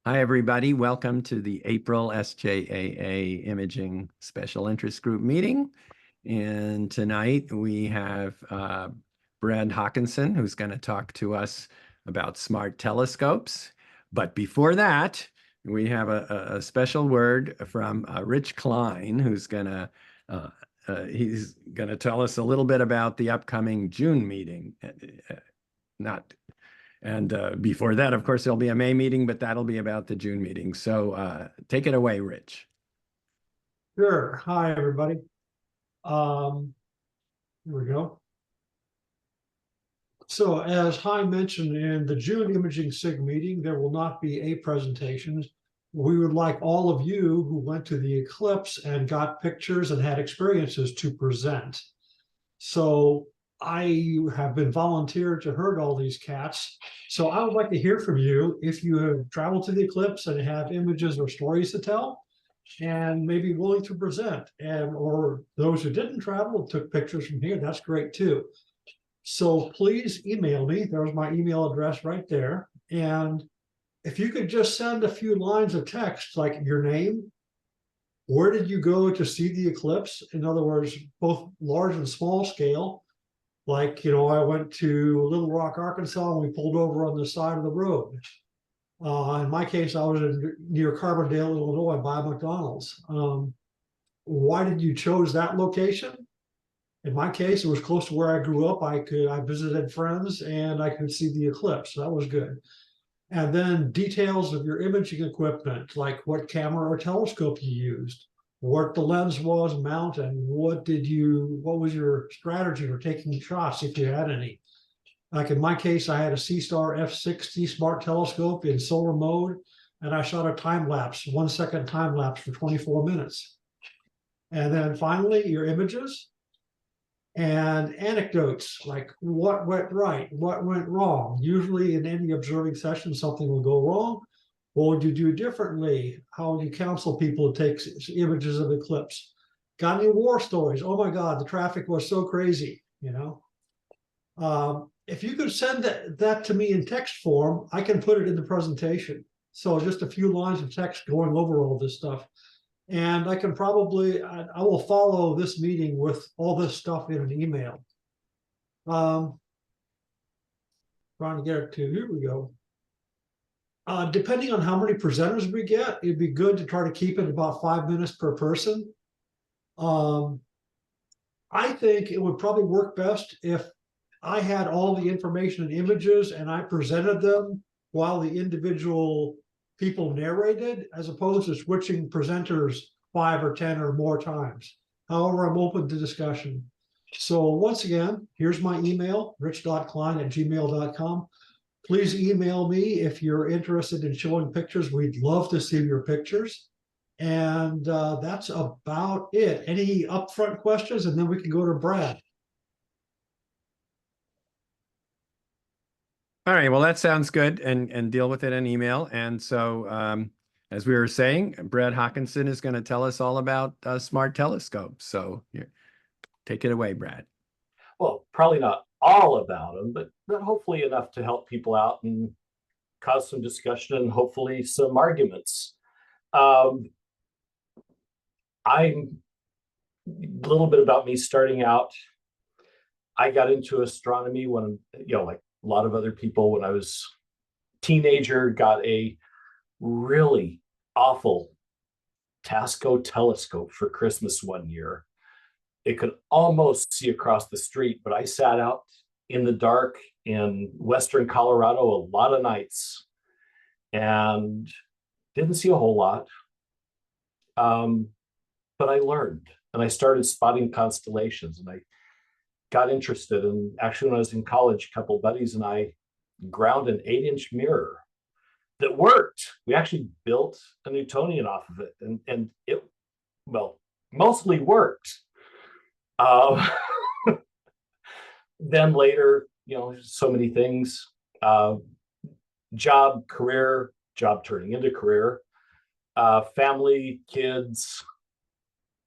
Hi, everybody. Welcome to the April SJAA Imaging Special Interest Group meeting. And tonight we have Brad Haakenson, who's going to talk to us about smart telescopes. But before that, we have a special word from Rich Klein, who's going to he's going to tell us a little bit about the upcoming June meeting. Not and before that, of course, there'll be a May meeting, but that'll be about the June meeting. So take it away, Rich. Sure. Hi, everybody. Here we go. So as Hy mentioned in the June Imaging SIG meeting, there will not be a presentation. We would like all of you who went to the eclipse and got pictures and had experiences to present. So I have been volunteered to herd all these cats. So I would like to hear from you if you have traveled to the eclipse and have images or stories to tell, and maybe willing to present. And or those who didn't travel and took pictures from here, that's great too. So please email me. There's my email address right there. And if you could just send a few lines of text, like your name, where did you go to see the eclipse? In other words, both large and small scale. Like, I went to Little Rock, Arkansas, and we pulled over on the side of the road. In my case, I was near Carbondale, Illinois, by McDonald's. Why did you chose that location? In my case, it was close to where I grew up. I visited friends and I could see the eclipse. So that was good. And then details of your imaging equipment, like what camera or telescope you used, what the lens was, mount, and what was your strategy for taking shots if you had any. Like in my case, I had a Seestar F60 smart telescope in solar mode, and I shot a time lapse, 1 second time lapse for 24 minutes. And then finally, your images and anecdotes, like what went right, what went wrong. Usually in any observing session, something will go wrong. What would you do differently? How would you counsel people to take images of eclipse? Got any war stories? Oh my God, the traffic was so crazy, if you could send that to me in text form, I can put it in the presentation. So just a few lines of text going over all this stuff. And I will follow this meeting with all this stuff in an email. Trying to get it to, here we go. Depending on how many presenters we get, it'd be good to try to keep it about 5 minutes per person. I think it would probably work best if I had all the information and images and I presented them while the individual people narrated, as opposed to switching presenters 5 or 10 or more times. However, I'm open to discussion. So once again, here's my email, rich.klein@gmail.com. Please email me if you're interested in showing pictures. We'd love to see your pictures. And that's about it. Any upfront questions? And then we can go to Brad. All right, well, that sounds good, and deal with it in email. And so, as we were saying, Brad Haakenson is going to tell us all about smart telescopes. So here, take it away, Brad. Well, probably not all about them, but hopefully enough to help people out and cause some discussion and hopefully some arguments. I'm a little bit about me starting out. I got into astronomy when, like a lot of other people, when I was a teenager, got a really awful Tasco telescope for Christmas one year. It could almost see across the street, but I sat out in the dark in Western Colorado a lot of nights and didn't see a whole lot. But I learned and I started spotting constellations, and I got interested. And actually, when I was in college, a couple of buddies and I ground an 8-inch mirror that worked. We actually built a Newtonian off of it, and it, well, mostly worked. Then later, so many things, job turning into career, family, kids,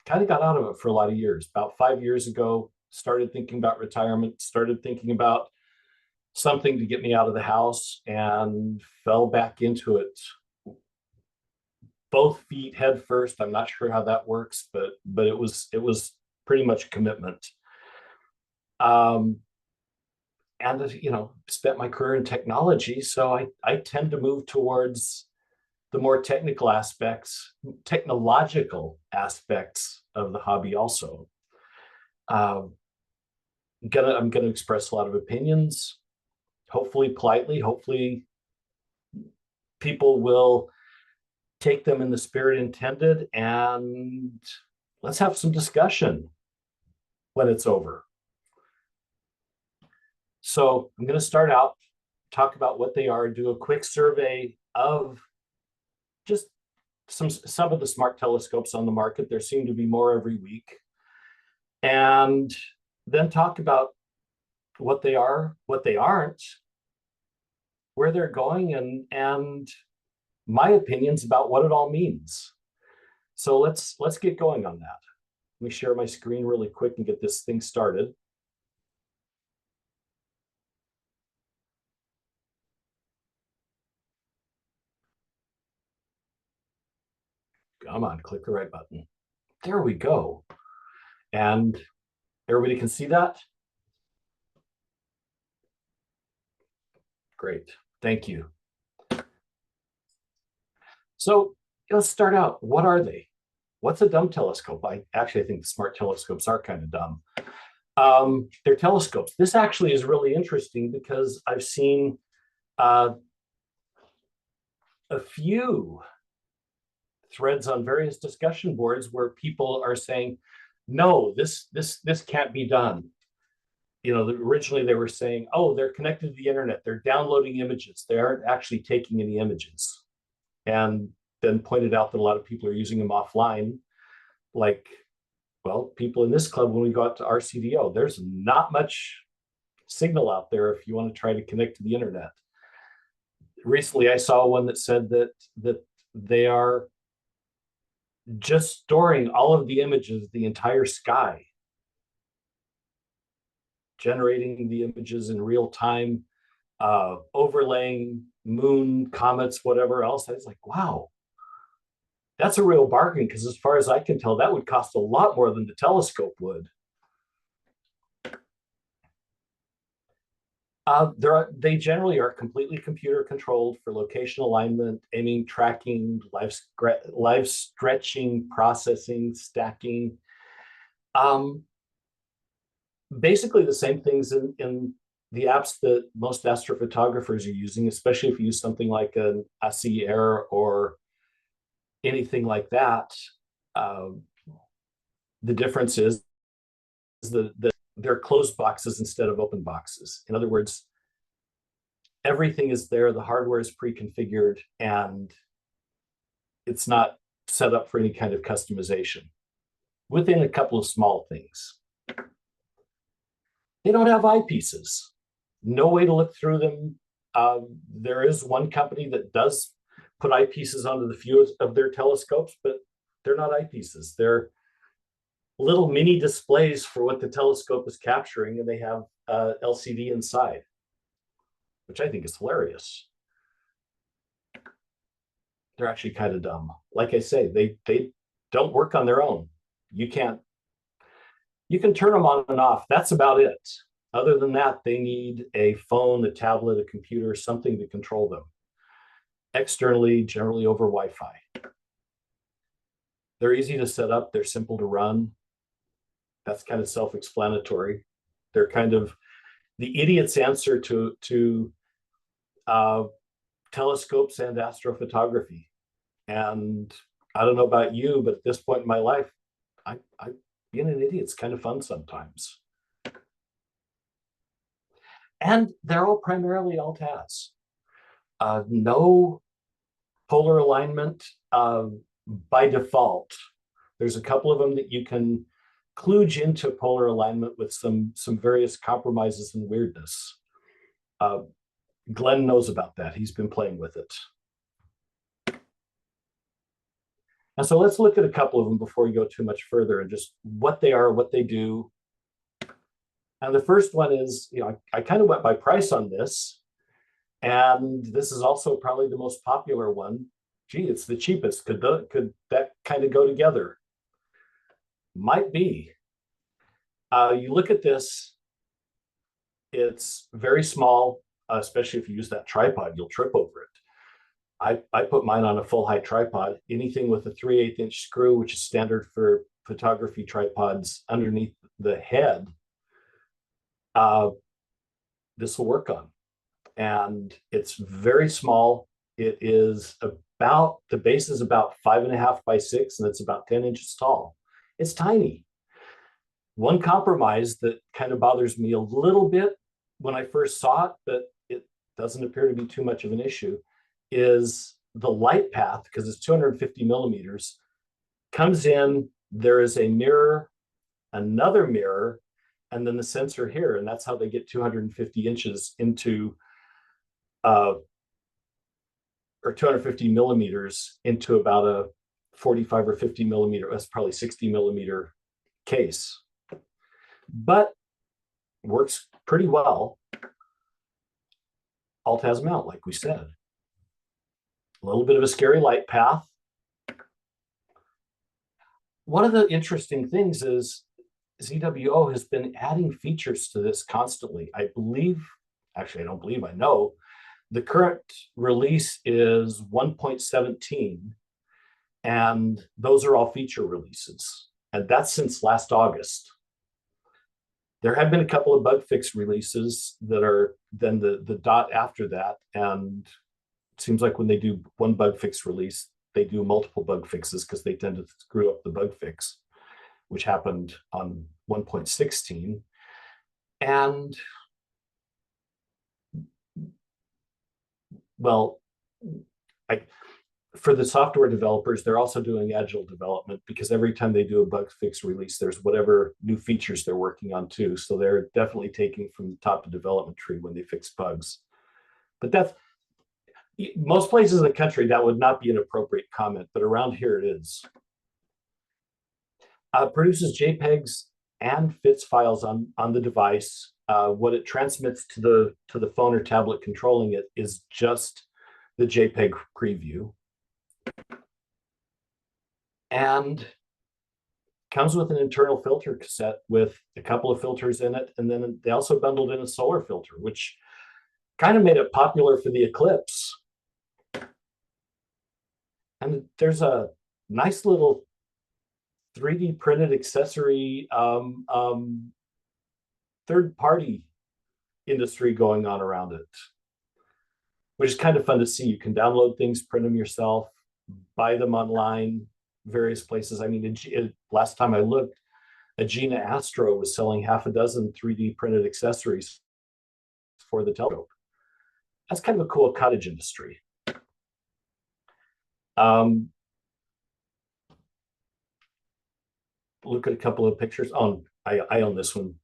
kind of got out of it for a lot of years. About 5 years ago, started thinking about retirement, started thinking about something to get me out of the house, and fell back into it both feet head first. I'm not sure how that works, but it was pretty much commitment. And you know, spent my career in technology, so I tend to move towards the more technical aspects, technological aspects of the hobby also. I'm gonna express a lot of opinions, hopefully politely. Hopefully people will take them in the spirit intended, and let's have some discussion when it's over. So I'm going to start out, talk about what they are, do a quick survey of just some of the smart telescopes on the market. There seem to be more every week. And then talk about what they are, what they aren't, where they're going, and my opinions about what it all means. So let's get going on that. Let me share my screen really quick and get this thing started. Come on, click the right button. There we go. And everybody can see that? Great, thank you. So let's start out. What are they? What's a dumb telescope? I think the smart telescopes are kind of dumb. They're telescopes. This actually is really interesting because I've seen a few threads on various discussion boards where people are saying, no, this can't be done. You know, originally they were saying, oh, they're connected to the internet, they're downloading images, they aren't actually taking any images. And then pointed out that a lot of people are using them offline. Like, well, people in this club, when we go out to RCDO, there's not much signal out there if you want to try to connect to the internet. Recently, I saw one that said that they are just storing all of the images of the entire sky, generating the images in real time, overlaying moon, comets, whatever else. I was like, wow, that's a real bargain, because as far as I can tell, that would cost a lot more than the telescope would. They generally are completely computer controlled for location alignment, aiming, tracking, live stretching, processing, stacking. Basically the same things in the apps that most astrophotographers are using, especially if you use something like an ACR or anything like that. The difference is that they're closed boxes instead of open boxes. In other words, everything is there, the hardware is pre-configured, and it's not set up for any kind of customization, within a couple of small things. They don't have eyepieces. No way to look through them. There is one company that does put eyepieces onto the few of their telescopes, but they're not eyepieces. They're little mini displays for what the telescope is capturing, and they have LCD inside, which I think is hilarious. They're actually kind of dumb. Like I say, they don't work on their own. You can turn them on and off. That's about it. Other than that, they need a phone, a tablet, a computer, something to control them. Externally, generally over Wi-Fi. They're easy to set up. They're simple to run. That's kind of self-explanatory. They're kind of the idiot's answer to telescopes and astrophotography. And I don't know about you, but at this point in my life, being an idiot's kind of fun sometimes. And they're all primarily alt-az. No polar alignment by default. There's a couple of them that you can kludge into polar alignment with some various compromises and weirdness. Glenn knows about that. He's been playing with it. And so let's look at a couple of them before we go too much further, and just what they are, what they do. And the first one is, you know, I kind of went by price on this, and this is also probably the most popular one. gee, it's the cheapest. Could that kind of go together? Might be. You look at this, it's very small, especially if you use that tripod, you'll trip over it. I put mine on a full height tripod. Anything with a 3/8 inch screw, which is standard for photography tripods underneath the head, this will work on. And it's very small. It is about, the base is about 5.5 by 6, and it's about 10 inches tall. It's tiny. One compromise that kind of bothers me a little bit when I first saw it, but it doesn't appear to be too much of an issue, is the light path, because it's 250 millimeters, comes in, there is a mirror, another mirror, and then the sensor here, and that's how they get 250 inches into, or 250 millimeters into about a 45 or 50 millimeter, that's probably 60 millimeter case. But works pretty well. Alt has mount, like we said. A little bit of a scary light path. One of the interesting things is ZWO has been adding features to this constantly. I believe, actually, I don't believe, I know, the current release is 1.17, and those are all feature releases. And that's since last August. There have been a couple of bug fix releases that are then the dot after that. And it seems like when they do one bug fix release, they do multiple bug fixes because they tend to screw up the bug fix, which happened on 1.16. And well, for the software developers, they're also doing agile development, because every time they do a bug fix release, there's whatever new features they're working on too. So they're definitely taking from the top of the development tree when they fix bugs. But that's, most places in the country, that would not be an appropriate comment, but around here it is. Produces JPEGs and FITS files on the device. What it transmits to the phone or tablet controlling it is just the JPEG preview. And comes with an internal filter cassette with a couple of filters in it. And then they also bundled in a solar filter, which kind of made it popular for the Eclipse. And there's a nice little 3D printed accessory third-party industry going on around it, which is kind of fun to see. You can download things, print them yourself, buy them online, various places. I mean, last time I looked, Agena Astro was selling half a dozen 3D printed accessories for the telescope. That's kind of a cool cottage industry. Look at a couple of pictures. Oh, I own this one.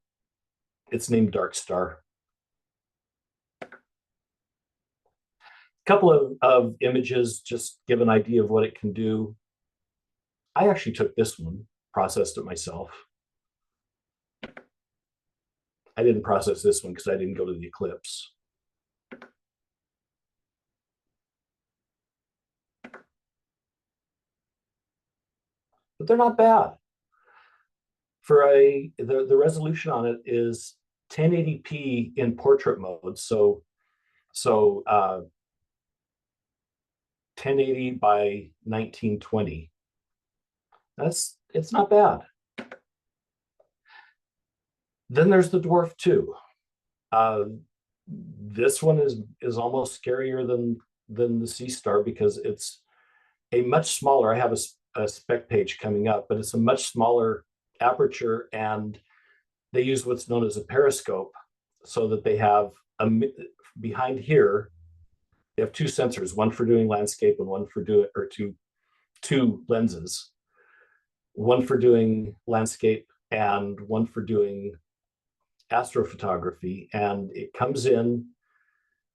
It's named Dark Star. A couple of images, just give an idea of what it can do. I actually took this one, processed it myself. I didn't process this one because I didn't go to the Eclipse. But they're not bad. For the resolution on it is 1080p in portrait mode. So 1080 by 1920. It's not bad. Then there's the Dwarf 2. This one is almost scarier than the Seestar, because it's a much smaller, I have a spec page coming up, but it's a much smaller aperture, and they use what's known as a periscope, so that they have behind here, they have two sensors, one for doing landscape and one for doing, or two lenses, one for doing landscape and one for doing astrophotography. And it comes in,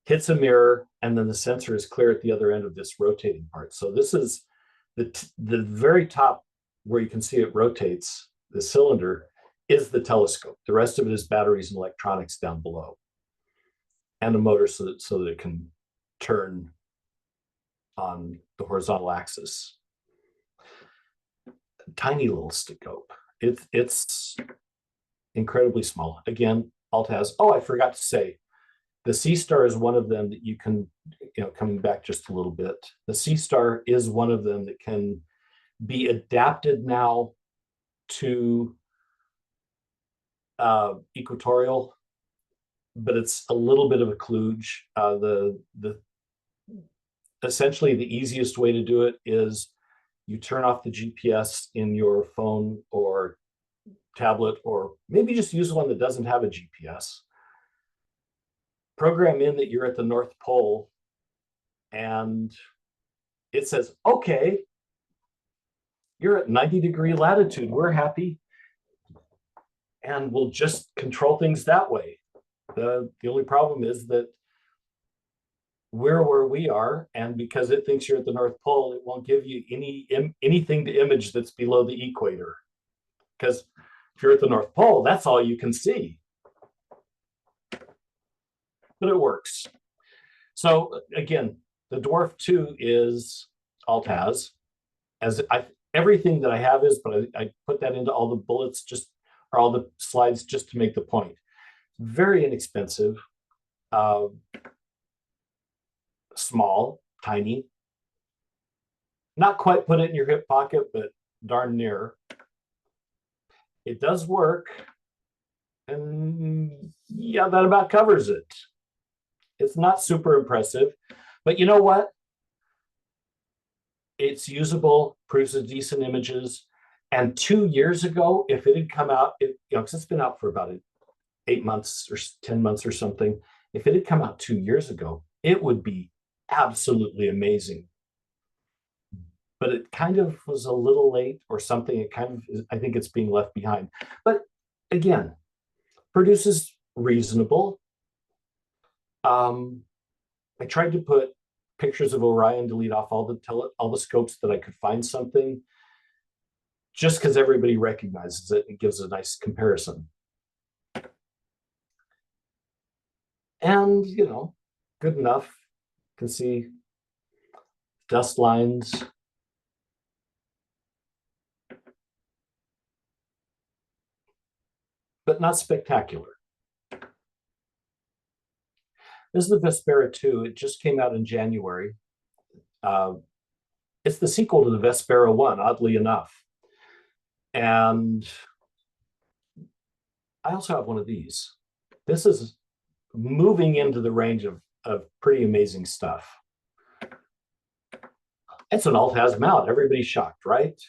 hits a mirror, and then the sensor is clear at the other end of this rotating part. So this is the very top where you can see it rotates, the cylinder is the telescope. The rest of it is batteries and electronics down below, and a motor so that it can turn on the horizontal axis. Tiny little scope. It's incredibly small. Again, Alt has, oh, I forgot to say, the Seestar is one of them that you can, coming back just a little bit, the Seestar is one of them that can be adapted now to equatorial, but it's a little bit of a kludge. Essentially the easiest way to do it is you turn off the GPS in your phone or tablet, or maybe just use one that doesn't have a GPS. Program in that you're at the North Pole, and it says, okay, you're at 90-degree latitude. We're happy. And we'll just control things that way. The only problem is that we're where we are, and because it thinks you're at the North Pole, it won't give you anything to image that's below the equator. Because if you're at the North Pole, that's all you can see. But it works. So again, the Dwarf 2 is Alt has, everything that I have is, but I put that into all the bullets, or all the slides just to make the point. Very inexpensive, small, tiny. Not quite put it in your hip pocket, but darn near. It does work, and yeah, that about covers it. It's not super impressive, but you know what? It's usable, produces decent images. And 2 years ago, if it had come out, because it's been out for about 8 months or 10 months or something, if it had come out 2 years ago, it would be absolutely amazing. But it kind of was a little late or something. It kind of, I think it's being left behind. But again, produces reasonable. I tried to put pictures of Orion, delete off all the scopes that I could find something, just because everybody recognizes it. It gives a nice comparison. And, good enough. You can see dust lines. But not spectacular. This is the Vespera 2. It just came out in January. It's the sequel to the Vespera 1, oddly enough. And I also have one of these. This is moving into the range of pretty amazing stuff. It's an Alt-Has mount. Everybody's shocked, right?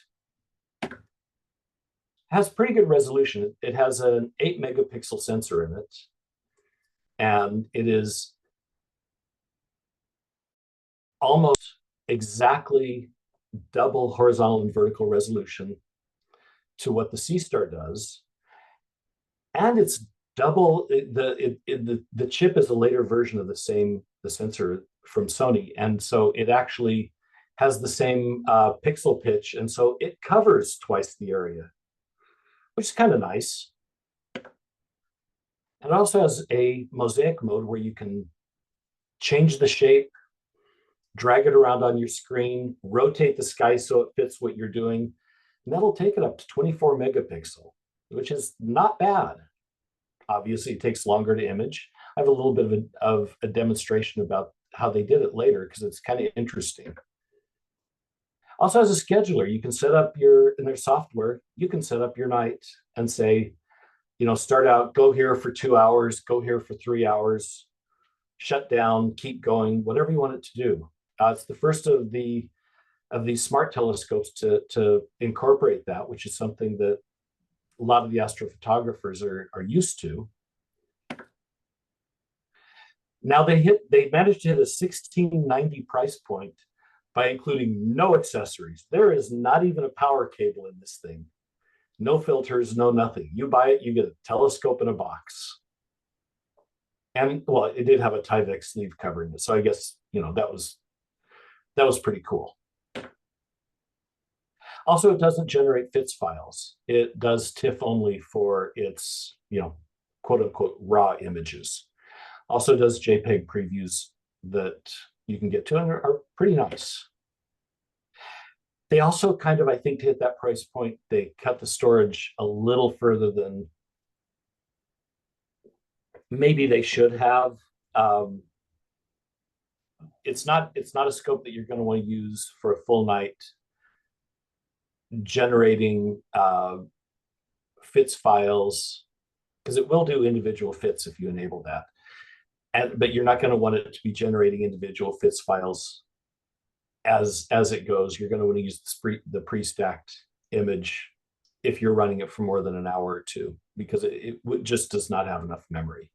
Has pretty good resolution. It has an 8-megapixel sensor in it. And it is almost exactly double horizontal and vertical resolution to what the Seestar does. And it's double, the chip is a later version of the sensor from Sony. And so it actually has the same pixel pitch. And so it covers twice the area, which is kind of nice. And it also has a Mosaic mode where you can change the shape, drag it around on your screen, rotate the sky so it fits what you're doing. And that'll take it up to 24 megapixel, which is not bad. Obviously, it takes longer to image. I have a little bit of a demonstration about how they did it later because it's kind of interesting. Also has a scheduler. You can set up in their software, you can set up your night and say, start out, go here for 2 hours, go here for 3 hours, shut down, keep going, whatever you want it to do. It's the first of these smart telescopes to incorporate that, which is something that a lot of the astrophotographers are used to. Now they managed to hit a $1690 price point by including no accessories. There is not even a power cable in this thing. No filters, no nothing. You buy it, you get a telescope in a box. And well, it did have a Tyvek sleeve covering it. So I guess, that was pretty cool. Also, it doesn't generate FITS files. It does TIFF only for its, quote unquote, raw images. Also does JPEG previews that you can get to and are pretty nice. They also kind of, I think, to hit that price point, they cut the storage a little further than maybe they should have. It's not a scope that you're going to want to use for a full night generating FITS files, because it will do individual FITS if you enable that. But you're not going to want it to be generating individual FITS files as it goes. You're going to want to use the pre-stacked image if you're running it for more than an hour or two, because it just does not have enough memory.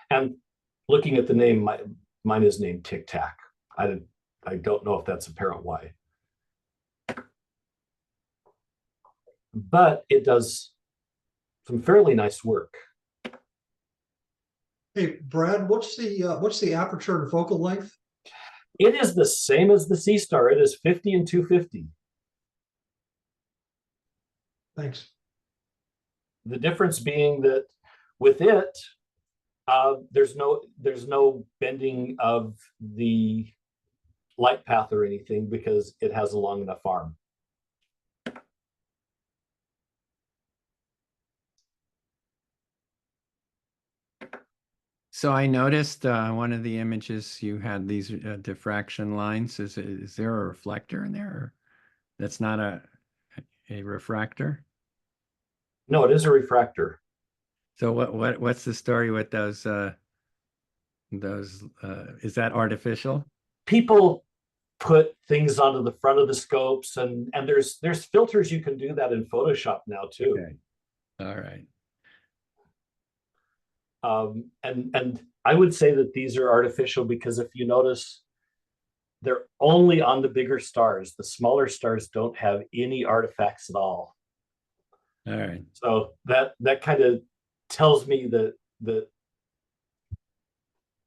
And looking at the name, mine is named Tic Tac. I don't know if that's apparent why. But it does some fairly nice work. Hey, Brad, what's the aperture and focal length? It is the same as the Seestar. It is 50 and 250. Thanks. The difference being that with it, there's no bending of the light path or anything because it has a long enough arm. So I noticed one of the images you had these diffraction lines. Is there a reflector in there? Or that's not a refractor? No, it is a refractor. So what's the story with those? Is that artificial? People put things onto the front of the scopes, and there's filters you can do that in Photoshop now too. Okay. All right. And I would say that these are artificial because if you notice, they're only on the bigger stars. The smaller stars don't have any artifacts at all. All right. So that kind of tells me that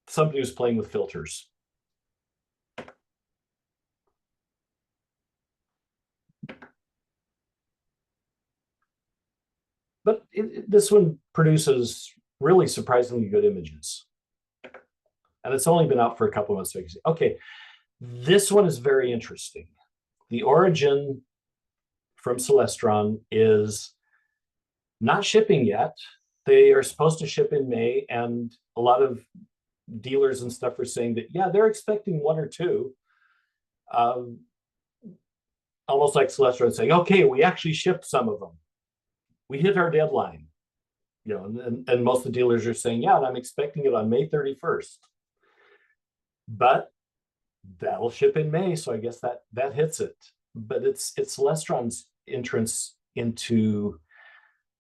somebody was playing with filters. But this one produces really surprisingly good images. And it's only been out for a couple of months. So you can see, okay, this one is very interesting. The Origin from Celestron is not shipping yet. They are supposed to ship in May, and a lot of dealers and stuff are saying that, yeah, they're expecting one or two. Almost like Celestron saying, okay, we actually shipped some of them. We hit our deadline. You know, and most of the dealers are saying, yeah, and I'm expecting it on May 31st. But that'll ship in May, so I guess that hits it. But it's Celestron's entrance into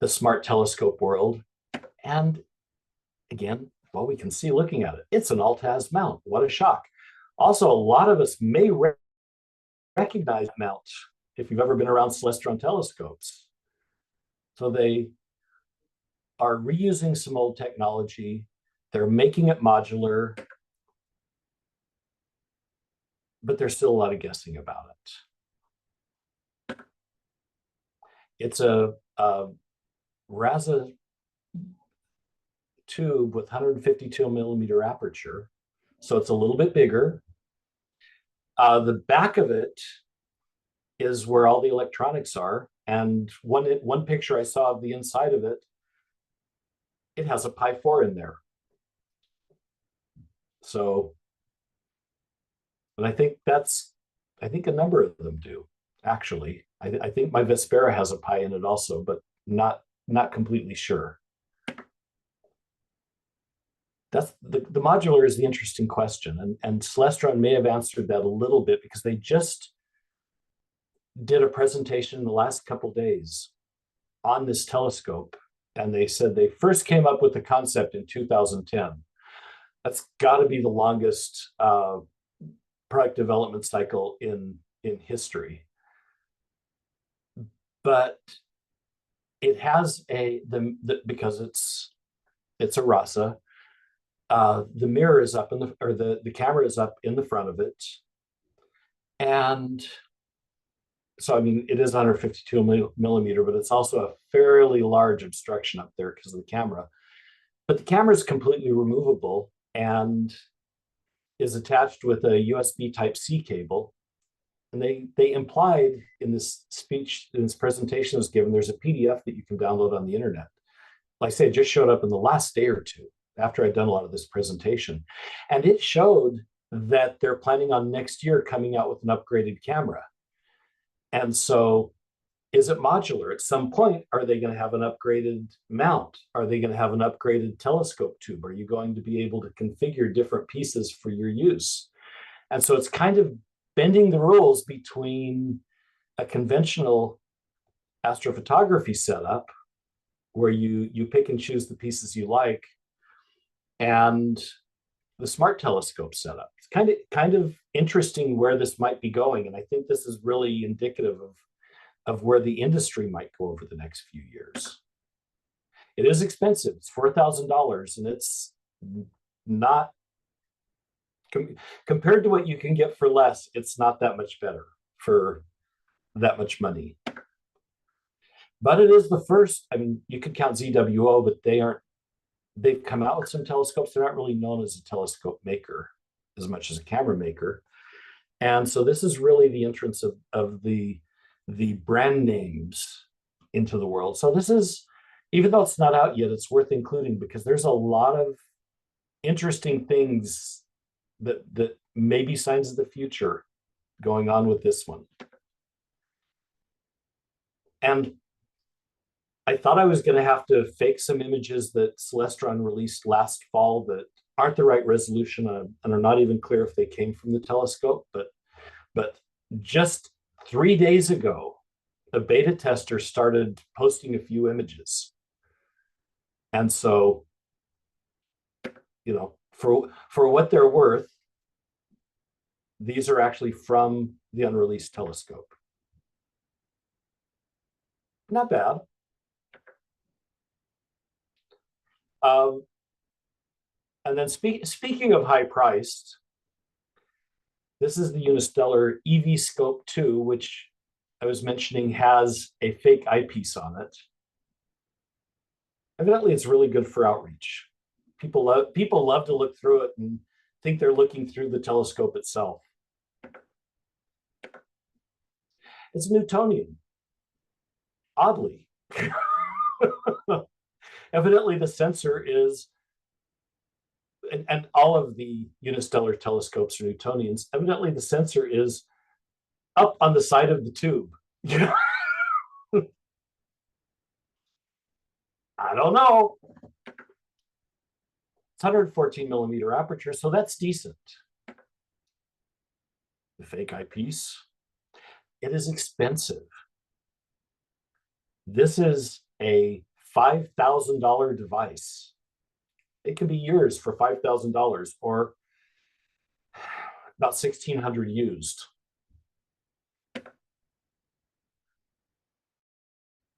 the smart telescope world. And again, well, we can see looking at it, it's an Altaz mount. What a shock. Also, a lot of us may recognize that mount if you've ever been around Celestron telescopes. So they are reusing some old technology. They're making it modular, but there's still a lot of guessing about it. It's a RASA tube with 152 millimeter aperture, so it's a little bit bigger. The back of it is where all the electronics are, and one picture I saw of the inside of it, it has a Pi 4 in there. So, and I think a number of them do, actually. I think my Vespera has a Pi in it also, but not completely sure. That's the modular is the interesting question, and Celestron may have answered that a little bit because they just did a presentation in the last couple days on this telescope, and they said they first came up with the concept in 2010. That's got to be the longest product development cycle in history. But it has because it's a RASA. The mirror is up the camera is up in the front of it, and so I mean it is 152 millimeter, but it's also a fairly large obstruction up there because of the camera. But the camera is completely removable, and is attached with a USB Type-C cable. And they implied in this speech, in this presentation was given, there's a PDF that you can download on the internet. Like I say, it just showed up in the last day or two after I'd done a lot of this presentation. And it showed that they're planning on next year coming out with an upgraded camera. And so is it modular? At some point, are they going to have an upgraded mount? Are they going to have an upgraded telescope tube? Are you going to be able to configure different pieces for your use? And so it's kind of bending the rules between a conventional astrophotography setup where you pick and choose the pieces you like, and the smart telescope setup. It's kind of interesting where this might be going. And I think this is really indicative of where the industry might go over the next few years. It is expensive. It's $4,000, and it's not, compared to what you can get for less, it's not that much better for that much money. But it is the first, I mean, you could count ZWO, but they've come out with some telescopes. They're not really known as a telescope maker as much as a camera maker. And so this is really the entrance of the brand names into the world. So this is, even though it's not out yet, it's worth including because there's a lot of interesting things that may be signs of the future going on with this one. And I thought I was going to have to fake some images that Celestron released last fall that aren't the right resolution and are not even clear if they came from the telescope. But just 3 days ago, a beta tester started posting a few images. And so, you know, for what they're worth, these are actually from the unreleased telescope. Not bad. And then speaking of high priced, this is the Unistellar eVscope 2, which I was mentioning has a fake eyepiece on it. Evidently, it's really good for outreach. People love to look through it and think they're looking through the telescope itself. It's Newtonian, oddly. Evidently, the sensor is, and all of the Unistellar telescopes are Newtonians. Evidently, the sensor is up on the side of the tube. I don't know. It's 114 millimeter aperture, so that's decent. The fake eyepiece. It is expensive. This is a $5,000 device. It can be yours for $5,000 or about 1,600 used.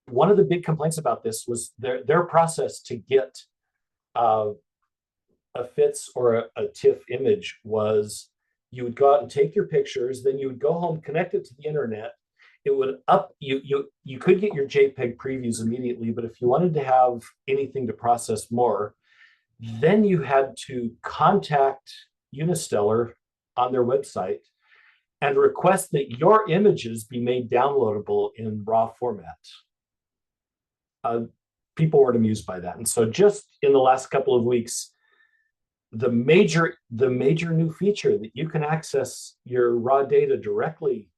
One of the big complaints about this was their process to get a FITS or a TIFF image was you would go out and take your pictures, then you would go home, connect it to the internet. It would you could get your JPEG previews immediately, but if you wanted to have anything to process more, then you had to contact Unistellar on their website and request that your images be made downloadable in RAW format. People weren't amused by that. And so just in the last couple of weeks, the major new feature that you can access your raw data directly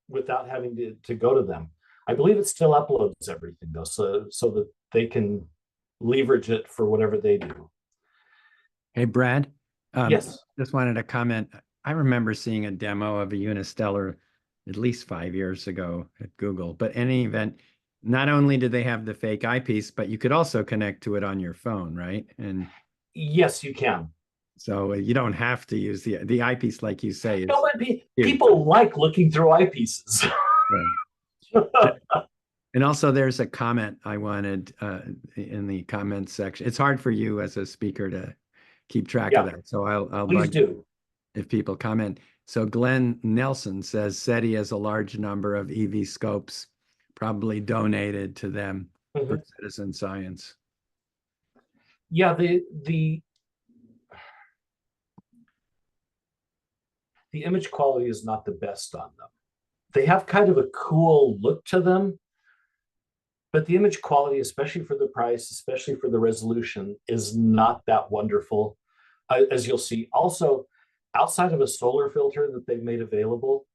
without having to go to them. I believe it still uploads everything though, so that they can leverage it for whatever they do. Hey, Brad. Yes. Just wanted to comment. I remember seeing a demo of a Unistellar at least 5 years ago at Google, but in any event, not only did they have the fake eyepiece, but you could also connect to it on your phone, right? And yes, you can. So you don't have to use the eyepiece, like you say. Is, no, but people like looking through eyepieces. And also there's a comment I wanted in the comments section. It's hard for you as a speaker to keep track of that. So I'll Please do. If people comment. So Glenn Nelson says SETI has a large number of eVscopes probably donated to them for citizen science. Yeah, the image quality is not the best on them. They have kind of a cool look to them, but the image quality, especially for the price, especially for the resolution, is not that wonderful. As you'll see, also, outside of a solar filter that they've made available,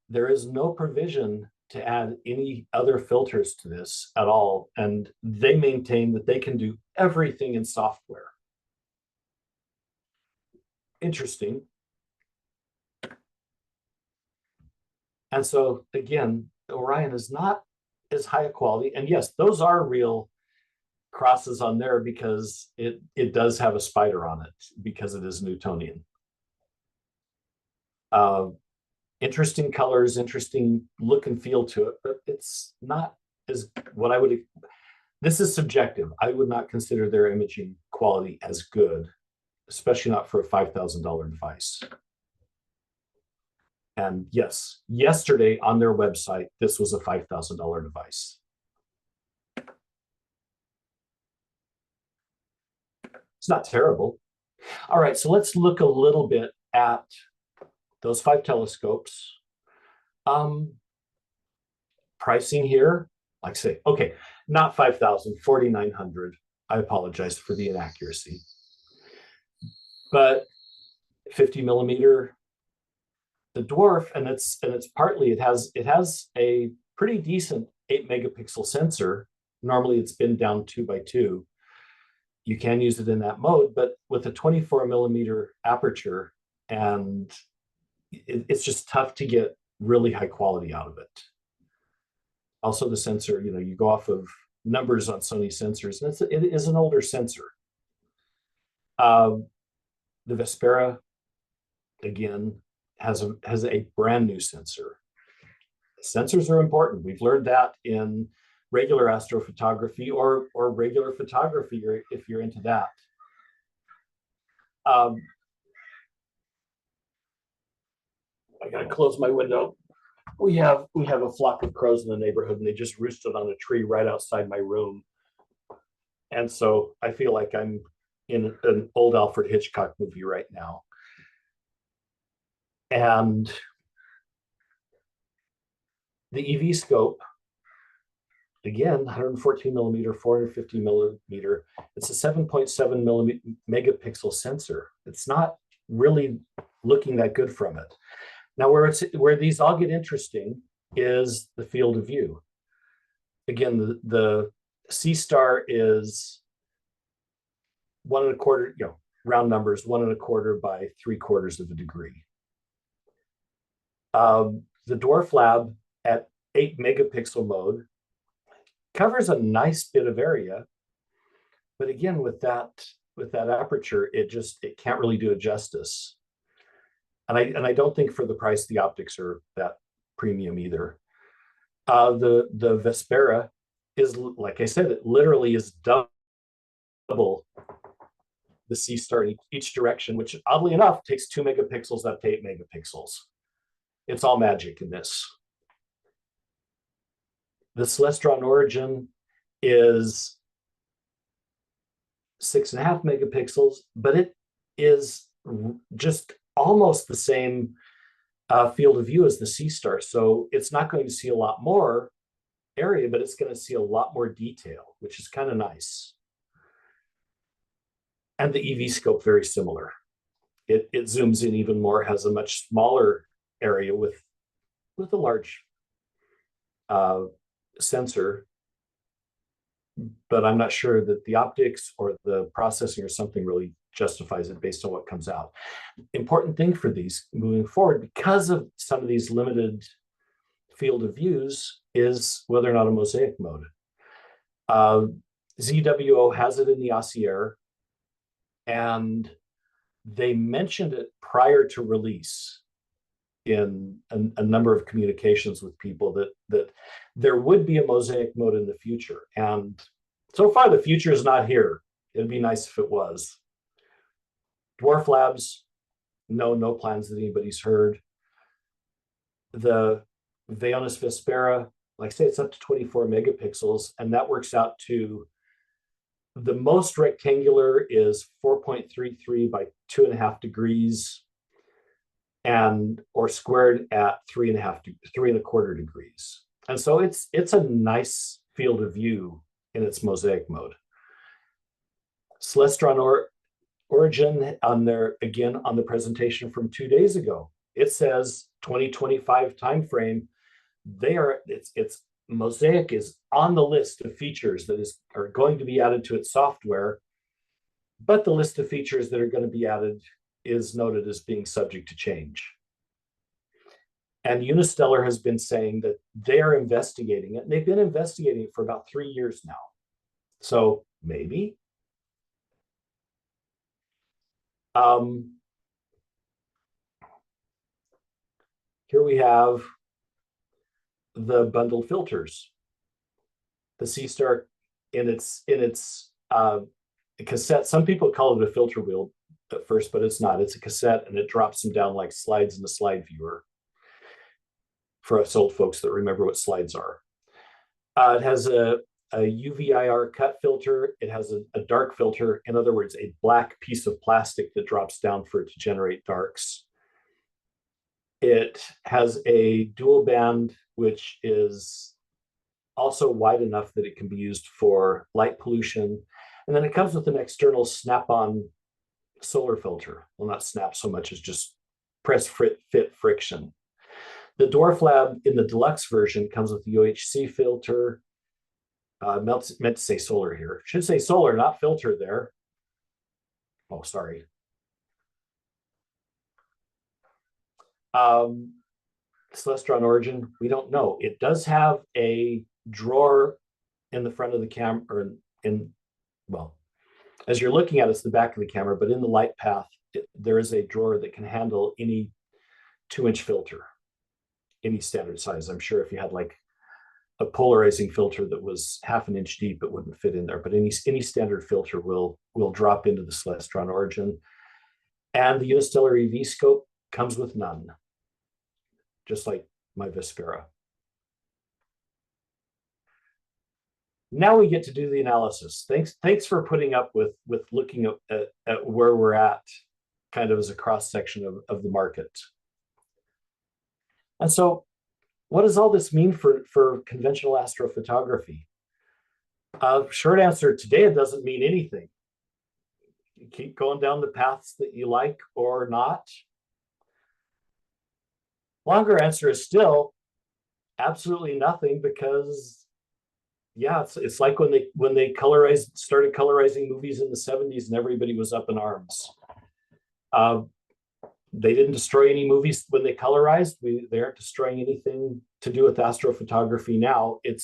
there is no provision to add any other filters to this at all. And they maintain that they can do everything in software. Interesting. And so again, Orion is not as high a quality. And yes, those are real crosses on there because it does have a spider on it because it is Newtonian. Interesting colors, interesting look and feel to it, but it's not as what I would, this is subjective. I would not consider their imaging quality as good, especially not for a $5,000 device. And yes, yesterday on their website, this was a $5,000 device. It's not terrible. All right, so let's look a little bit at those 5 telescopes. Pricing here, like I say, okay, not 5,000, 4,900. I apologize for the inaccuracy. But 50 millimeter, the Dwarf, and it's partly, it has a pretty decent 8 megapixel sensor. Normally it's been down 2x2. You can use it in that mode, but with a 24 millimeter aperture, and it's just tough to get really high quality out of it. Also the sensor, you know, you go off of numbers on Sony sensors, and it is an older sensor. The Vespera, again, has a brand new sensor. Sensors are important. We've learned that in regular astrophotography or regular photography, if you're into that. I gotta close my window. We have a flock of crows in the neighborhood, and they just roosted on a tree right outside my room. And so I feel like I'm in an old Alfred Hitchcock movie right now. And the eVscope, again, 114 millimeter, 450 millimeter. It's a 7.7 megapixel sensor. It's not really looking that good from it. Now, where these all get interesting is the field of view. Again, the Seestar is 1 1/4, you know, round numbers, 1 1/4 by 3/4 of a degree. The Dwarf Lab at 8 megapixel mode covers a nice bit of area, but again, with that aperture, it can't really do it justice. And I don't think for the price the optics are that premium either. The Vespera is, like I said, it literally is double the Seestar in each direction, which oddly enough takes 2 megapixels up to 8 megapixels. It's all magic in this. The Celestron Origin is 6.5 megapixels, but it is just almost the same field of view as the Seestar. So it's not going to see a lot more area, but it's going to see a lot more detail, which is kind of nice. And the eVscope, very similar. It zooms in even more, has a much smaller area with a large sensor, but I'm not sure that the optics or the processing or something really justifies it based on what comes out. Important thing for these moving forward, because of some of these limited field of views, is whether or not a Mosaic mode. ZWO has it in the Aussier, and they mentioned it prior to release in a number of communications with people that there would be a Mosaic mode in the future. And so far, the future is not here. It'd be nice if it was. Dwarf Labs, no plans that anybody's heard. The Vaonis Vespera, like I say, it's up to 24 megapixels, and that works out to the most rectangular is 4.33 by 2.5 degrees. and or squared at 3.25 degrees. And so it's a nice field of view in its mosaic mode. Celestron Origin on the presentation from 2 days ago, it says 2025 timeframe. It's Mosaic is on the list of features that are going to be added to its software, but the list of features that are going to be added is noted as being subject to change. And Unistellar has been saying that they are investigating it, and they've been investigating it for about 3 years now. So maybe. Here we have the bundled filters. The Seestar in its cassette. Some people call it a filter wheel at first, but it's not. It's a cassette, and it drops them down like slides in the slide viewer. For us old folks that remember what slides are. It has a UV-IR cut filter. It has a dark filter. In other words, a black piece of plastic that drops down for it to generate darks. It has a dual band, which is also wide enough that it can be used for light pollution. And then it comes with an external snap-on solar filter. Well, not snap so much as just press fit friction. The Dwarf Lab in the deluxe version comes with the UHC filter. Meant to say solar here. Should say solar, not filter there. Oh, sorry. Celestron Origin, we don't know. It does have a drawer in the front of the camera, or well, as you're looking at it, it's the back of the camera, but in the light path, there is a drawer that can handle any 2-inch filter, any standard size. I'm sure if you had like a polarizing filter that was 1/2 inch deep, it wouldn't fit in there, but any standard filter will drop into the Celestron Origin. And the Unistellar eVscope comes with none, just like my Vespera. Now we get to do the analysis. Thanks for putting up with looking at where we're at, kind of as a cross section of the market. And so, what does all this mean for conventional astrophotography? Short answer, today it doesn't mean anything. You keep going down the paths that you like or not. Longer answer is still absolutely nothing, because yeah, it's like when they started colorizing movies in the 70s and everybody was up in arms. They didn't destroy any movies when they colorized. They aren't destroying anything to do with astrophotography now. It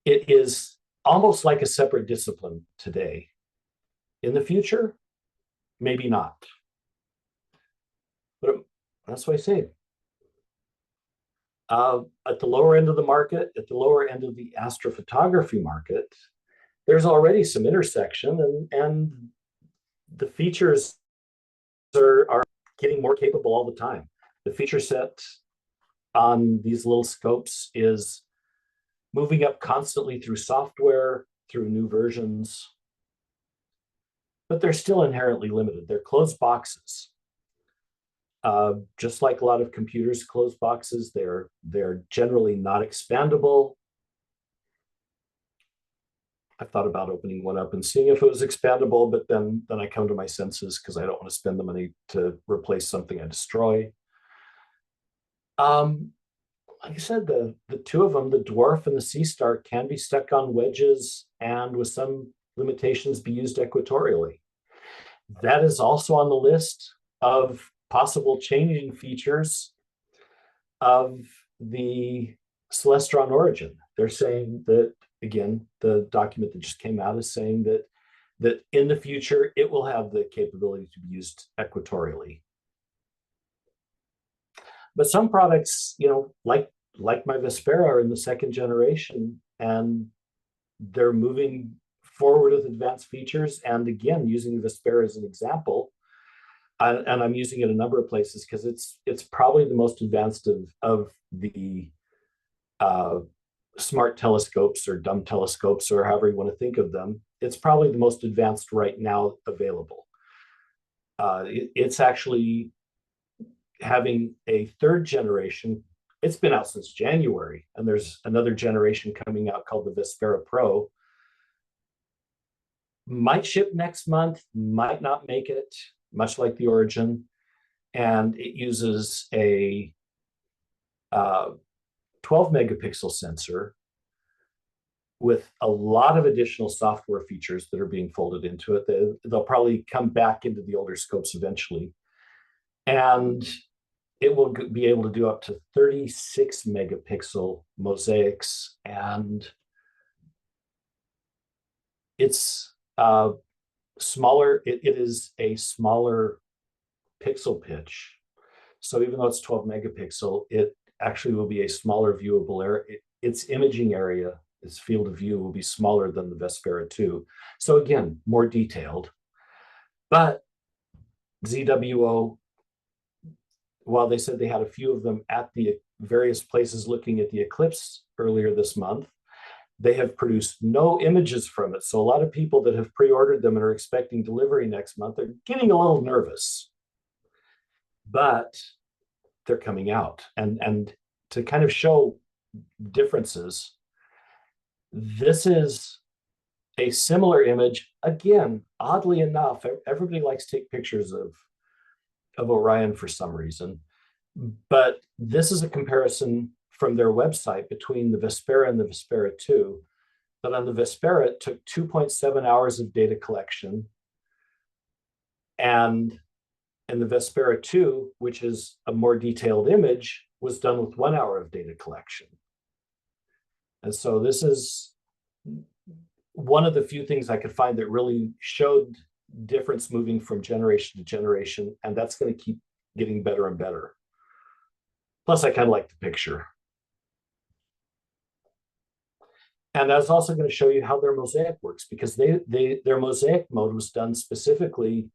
is almost like a separate discipline today. In the future, maybe not. But that's what I say. At the lower end of the market, at the lower end of the astrophotography market, there's already some intersection, and the features are getting more capable all the time. The feature set on these little scopes is moving up constantly through software, through new versions, but they're still inherently limited. They're closed boxes. Just like a lot of computers, closed boxes, they're generally not expandable. I've thought about opening one up and seeing if it was expandable, but then I come to my senses because I don't want to spend the money to replace something I destroy. Like I said, the two of them, the Dwarf and the Seestar, can be stuck on wedges and with some limitations be used equatorially. That is also on the list of possible changing features of the Celestron Origin. They're saying that, again, the document that just came out is saying that in the future, it will have the capability to be used equatorially. But some products, like my Vespera, are in the 2nd generation, and they're moving forward with advanced features. And again, using the Vespera as an example, and I'm using it a number of places because it's probably the most advanced of the smart telescopes or dumb telescopes, or however you want to think of them. It's probably the most advanced right now available. It's actually having a third generation. It's been out since January, and there's another generation coming out called the Vespera Pro. Might ship next month, might not make it, much like the Origin. And it uses a 12 megapixel sensor with a lot of additional software features that are being folded into it. They'll probably come back into the older scopes eventually. And it will be able to do up to 36 megapixel mosaics. And it's smaller. It is a smaller pixel pitch. So even though it's 12 megapixel, it actually will be a smaller viewable area. Its imaging area, its field of view will be smaller than the Vespera 2. So again, more detailed. But ZWO, while they said they had a few of them at the various places looking at the eclipse earlier this month, they have produced no images from it. So a lot of people that have pre-ordered them and are expecting delivery next month are getting a little nervous. But they're coming out. And to kind of show differences, this is a similar image. Again, oddly enough, everybody likes to take pictures of Orion for some reason. But this is a comparison from their website between the Vespera and the Vespera 2. That on the Vespera, it took 2.7 hours of data collection. And in the Vespera 2, which is a more detailed image, was done with 1 hour of data collection. And so this is one of the few things I could find that really showed difference moving from generation to generation, and that's going to keep getting better and better. Plus, I kind of like the picture. And I was also going to show you how their mosaic works, because their mosaic mode was done specifically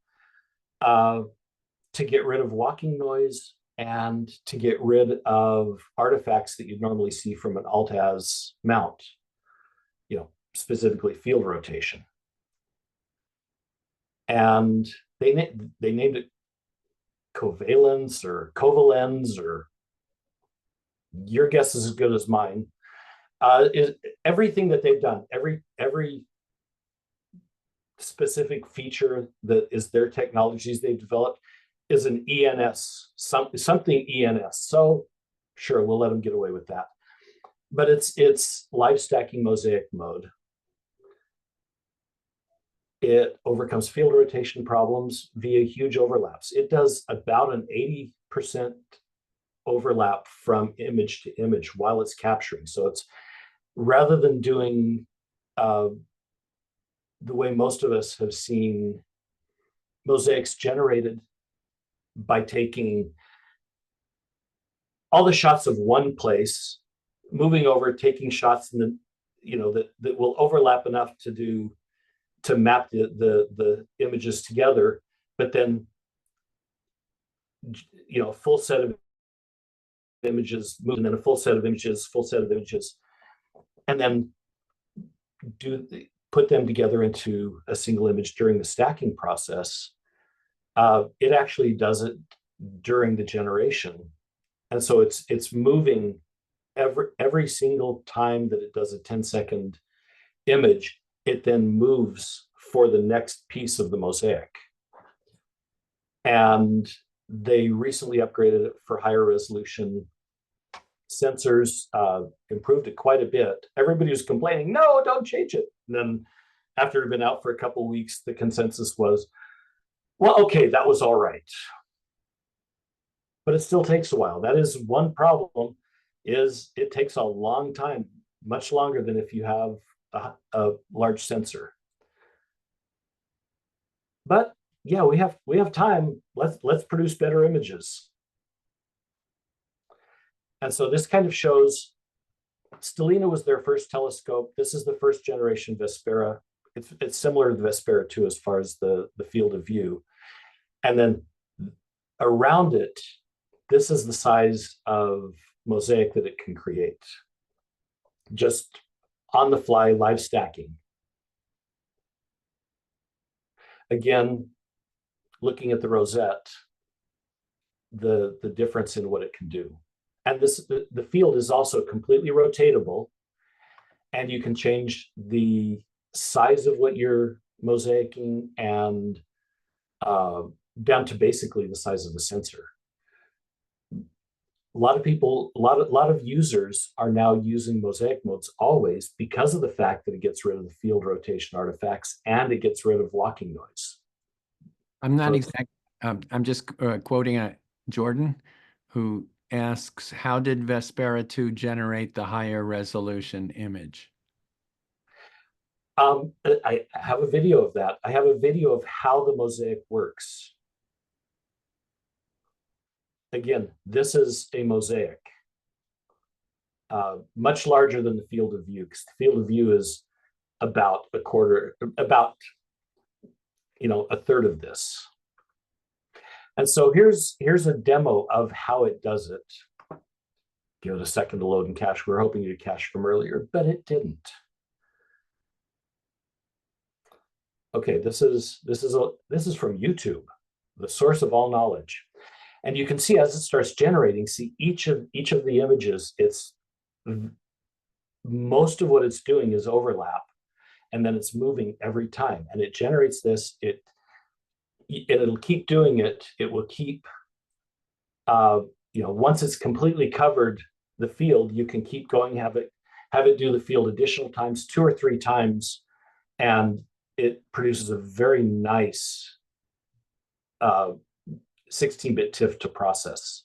to get rid of walking noise and to get rid of artifacts that you'd normally see from an alt-az mount, specifically field rotation. And they named it covalence or covalens, or your guess is as good as mine. Is everything that they've done, every specific feature that is their technologies they've developed is an ENS, something ENS. So sure, we'll let them get away with that. But it's live stacking mosaic mode. It overcomes field rotation problems via huge overlaps. It does about an 80% overlap from image to image while it's capturing. So it's, rather than doing the way most of us have seen mosaics generated by taking all the shots of one place, moving over, taking shots in the, that will overlap enough to map the images together, but then full set of images, and then a full set of images, and then put them together into a single image during the stacking process. It actually does it during the generation, and so it's moving every single time that it does a 10-second image. It then moves for the next piece of the mosaic. And they recently upgraded it for higher resolution sensors, improved it quite a bit. Everybody was complaining, no, don't change it. And then after it had been out for a couple of weeks, the consensus was, well, okay, that was all right. But it still takes a while. That is one problem, is it takes a long time, much longer than if you have a large sensor. But yeah, we have time. Let's produce better images. And so this kind of shows Stellina was their first telescope. This is the first generation Vespera. It's similar to the Vespera 2 as far as the field of view. And then around it, this is the size of mosaic that it can create. Just on the fly, live stacking. Again, looking at the rosette, the difference in what it can do. And the field is also completely rotatable, and you can change the size of what you're mosaicing and down to basically the size of the sensor. A lot of people, a lot of users are now using mosaic modes always because of the fact that it gets rid of the field rotation artifacts and it gets rid of locking noise. I'm not So exact. I'm just quoting Jordan, who asks, "How did Vespera 2 generate the higher resolution image?" I have a video of that. I have a video of how the mosaic works. Again, this is a mosaic, much larger than the field of view, because the field of view is about a quarter, about, a third of this. And so here's a demo of how it does it. Give it a second to load and cache. We were hoping to cache from earlier, but it didn't. Okay, this is from YouTube, the source of all knowledge. And you can see as it starts generating, see each of the images, it's most of what it's doing is overlap, and then it's moving every time, and it generates this. It'll keep doing it. It will keep, once it's completely covered the field, you can keep going, have it do the field additional times, 2 or 3 times, and it produces a very nice 16-bit TIFF to process.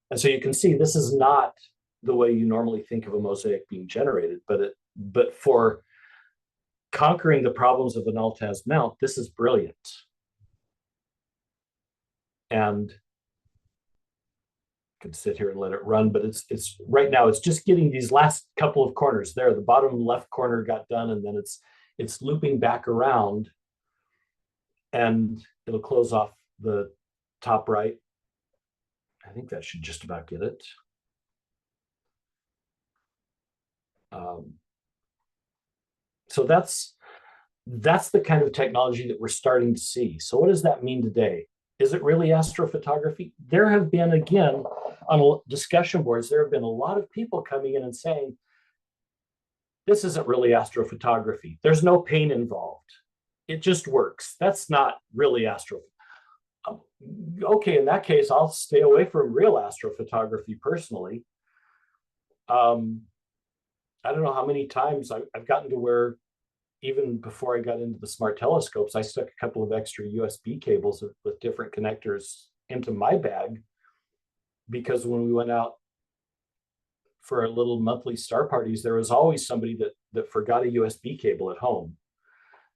And so you can see this is not the way you normally think of a mosaic being generated, but for conquering the problems of an Altaz mount, this is brilliant. And I could sit here and let it run, but it's right now it's just getting these last couple of corners there. The bottom left corner got done, and then it's looping back around, and it'll close off the top right. I think that should just about get it. So that's the kind of technology that we're starting to see. So what does that mean today? Is it really astrophotography? There have been, again, on discussion boards, there have been a lot of people coming in and saying, this isn't really astrophotography. There's no pain involved. It just works. That's not really astrophotography. Okay, in that case, I'll stay away from real astrophotography personally. I don't know how many times I've gotten to where, even before I got into the smart telescopes, I stuck a couple of extra USB cables with different connectors into my bag, because when we went out for our little monthly star parties, there was always somebody that forgot a USB cable at home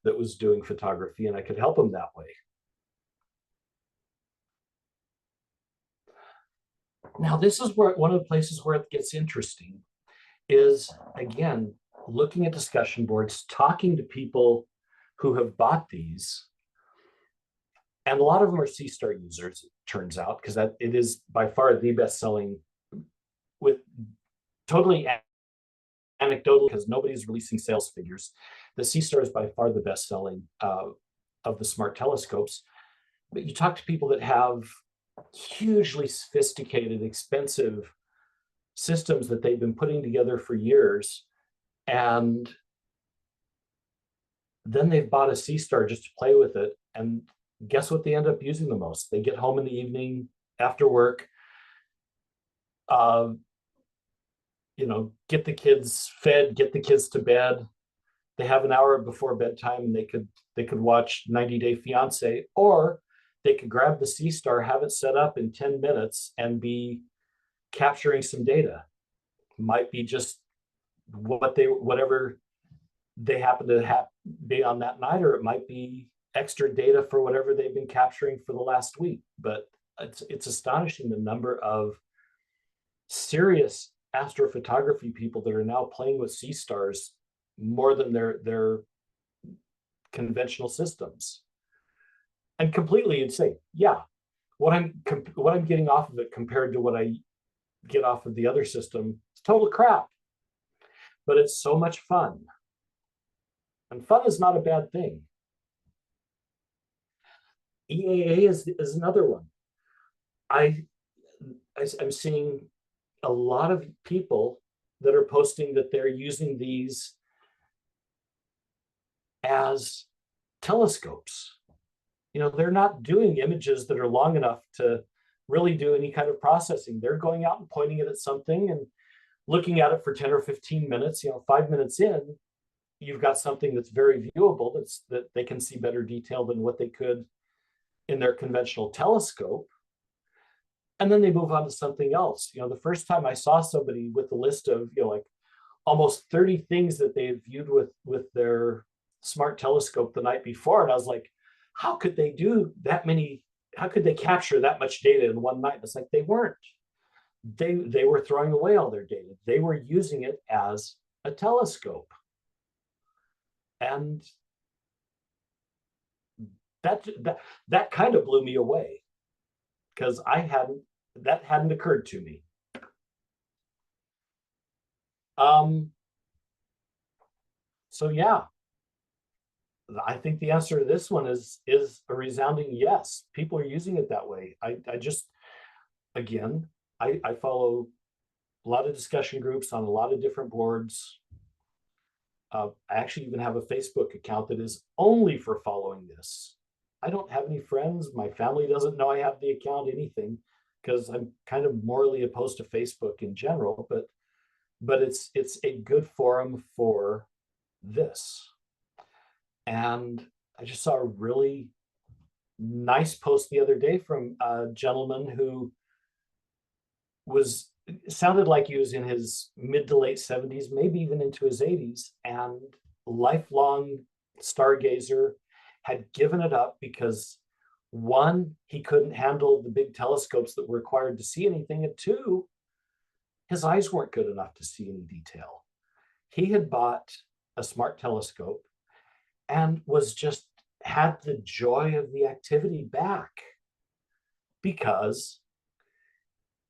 that was doing photography, and I could help them that way. Now, this is where one of the places where it gets interesting is, again, looking at discussion boards, talking to people who have bought these. And a lot of them are Seestar users, it turns out, because it is by far the best selling, with totally anecdotal, because nobody's releasing sales figures. The Seestar is by far the best selling of the smart telescopes. But you talk to people that have hugely sophisticated, expensive systems that they've been putting together for years, and then they've bought a Seestar just to play with it, and guess what they end up using the most? They get home in the evening after work, get the kids fed, get the kids to bed. They have an hour before bedtime, and they could watch 90 Day Fiance, or they could grab the Seestar, have it set up in 10 minutes, and be capturing some data. Might be just whatever they happen to be on that night, or it might be extra data for whatever they've been capturing for the last week. But it's astonishing the number of serious astrophotography people that are now playing with Seestars more than their conventional systems. And completely insane. Yeah, what I'm getting off of it compared to what I get off of the other system, it's total crap. But it's so much fun. And fun is not a bad thing. EAA is another one. I'm seeing a lot of people that are posting that they're using these as telescopes. You know, they're not doing images that are long enough to really do any kind of processing. They're going out and pointing it at something and looking at it for 10 or 15 minutes. You know, 5 minutes in, you've got something that's very viewable, that they can see better detail than what they could in their conventional telescope. And then they move on to something else. You know, the first time I saw somebody with a list of, you know, like almost 30 things that they had viewed with their smart telescope the night before, and I was like, how could they do that many? How could they capture that much data in one night? It's like they weren't. They were throwing away all their data. They were using it as a telescope. And that kind of blew me away, because that hadn't occurred to me. So yeah, I think the answer to this one is a resounding yes. People are using it that way. I just, again, I follow a lot of discussion groups on a lot of different boards. I actually even have a Facebook account that is only for following this. I don't have any friends. My family doesn't know I have the account, anything, because I'm kind of morally opposed to Facebook in general, but it's a good forum for this. And I just saw a really nice post the other day from a gentleman who sounded like he was in his mid to late 70s, maybe even into his 80s, and lifelong stargazer, had given it up because, one, he couldn't handle the big telescopes that were required to see anything, and two, his eyes weren't good enough to see any detail. He had bought a smart telescope and had the joy of the activity back, because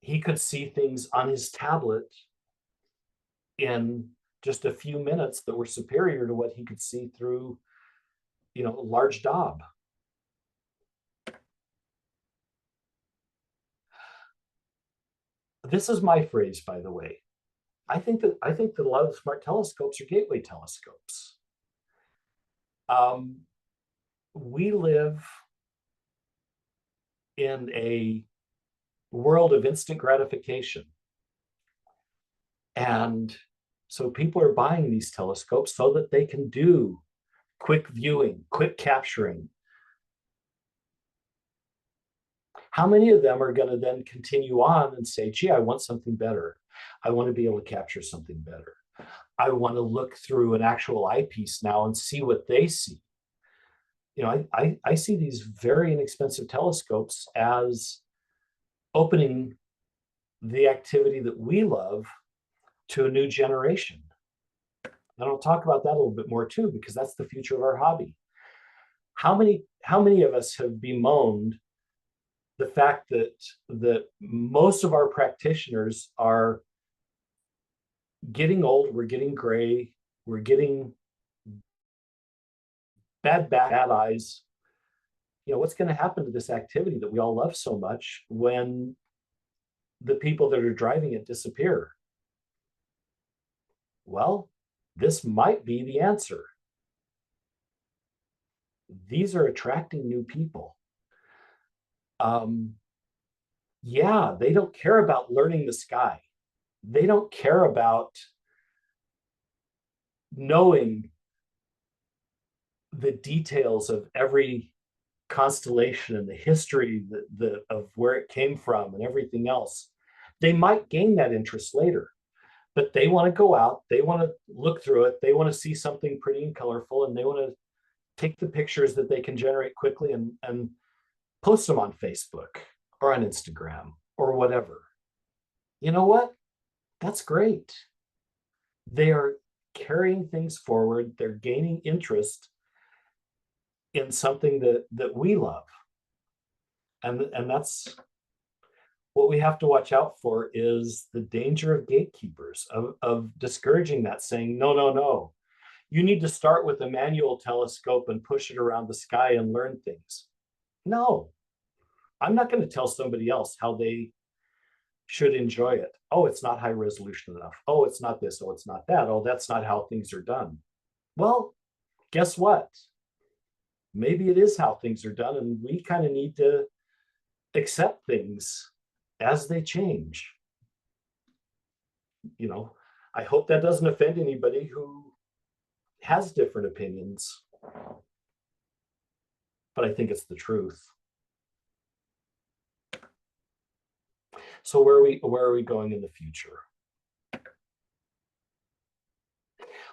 he could see things on his tablet in just a few minutes that were superior to what he could see through, you know, a large daub. This is my phrase, by the way. I think that a lot of the smart telescopes are gateway telescopes. We live in a world of instant gratification. And so people are buying these telescopes so that they can do quick viewing, quick capturing. How many of them are going to then continue on and say, gee, I want something better. I want to be able to capture something better. I want to look through an actual eyepiece now and see what they see. You know, I see these very inexpensive telescopes as opening the activity that we love to a new generation. And I'll talk about that a little bit more too, because that's the future of our hobby. How many of us have bemoaned the fact that most of our practitioners are getting old, we're getting gray, we're getting bad eyes. You know, what's going to happen to this activity that we all love so much when the people that are driving it disappear? Well, this might be the answer. These are attracting new people. Yeah, they don't care about learning the sky. They don't care about knowing the details of every constellation and the history of where it came from and everything else. They might gain that interest later, but they want to go out, they want to look through it, they want to see something pretty and colorful, and they want to take the pictures that they can generate quickly and post them on Facebook or on Instagram or whatever. You know what? That's great. They are carrying things forward. They're gaining interest in something that we love. And that's what we have to watch out for, is the danger of gatekeepers, of discouraging that, saying, no, no, no. You need to start with a manual telescope and push it around the sky and learn things. No, I'm not going to tell somebody else how they should enjoy it. Oh, it's not high resolution enough. Oh, it's not this. Oh, it's not that. Oh, that's not how things are done. Well, guess what? Maybe it is how things are done, and we kind of need to accept things as they change. You know, I hope that doesn't offend anybody who has different opinions, but I think it's the truth. So where are we going in the future?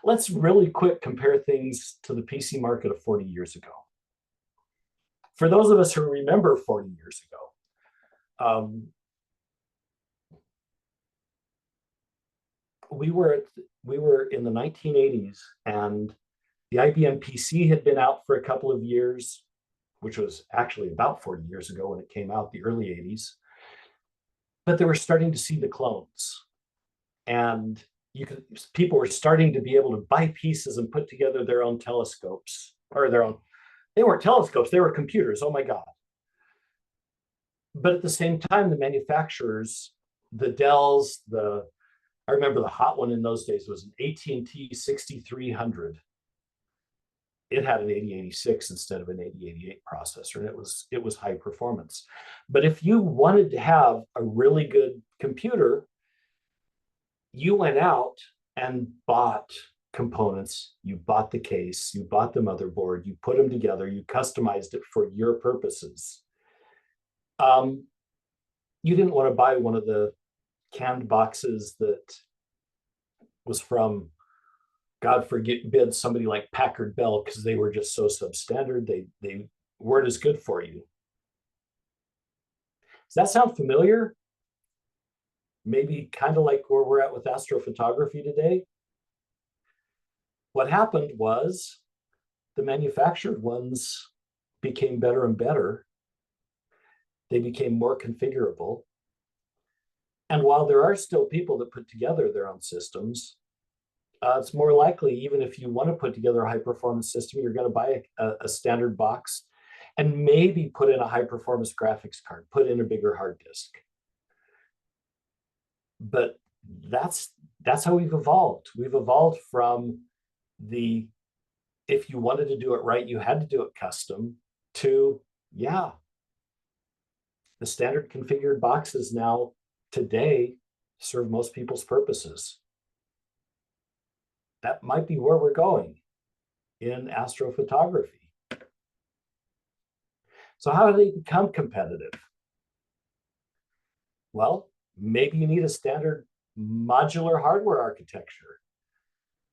Let's really quick compare things to the PC market of 40 years ago. For those of us who remember 40 years ago, we were in the 1980s, and the IBM PC had been out for a couple of years, which was actually about 40 years ago when it came out, the early 80s. But they were starting to see the clones, and people were starting to be able to buy pieces and put together their own telescopes, or they weren't telescopes, they were computers. Oh my God. But at the same time, the manufacturers, the Dells, I remember the hot one in those days was an AT&T 6300. It had an 8086 instead of an 8088 processor, and it was high performance. But if you wanted to have a really good computer, you went out and bought components, you bought the case, you bought the motherboard, you put them together, you customized it for your purposes. You didn't want to buy one of the canned boxes that was from, God forbid, somebody like Packard Bell, because they were just so substandard. They weren't as good for you. Does that sound familiar? Maybe kind of like where we're at with astrophotography today. What happened was the manufactured ones became better and better. They became more configurable. And while there are still people that put together their own systems, it's more likely, even if you want to put together a high performance system, you're going to buy a standard box and maybe put in a high performance graphics card, put in a bigger hard disk. But that's how we've evolved. We've evolved from if you wanted to do it right, you had to do it custom, to, yeah, the standard configured boxes now today serve most people's purposes. That might be where we're going in astrophotography. So how do they become competitive? Well, maybe you need a standard modular hardware architecture,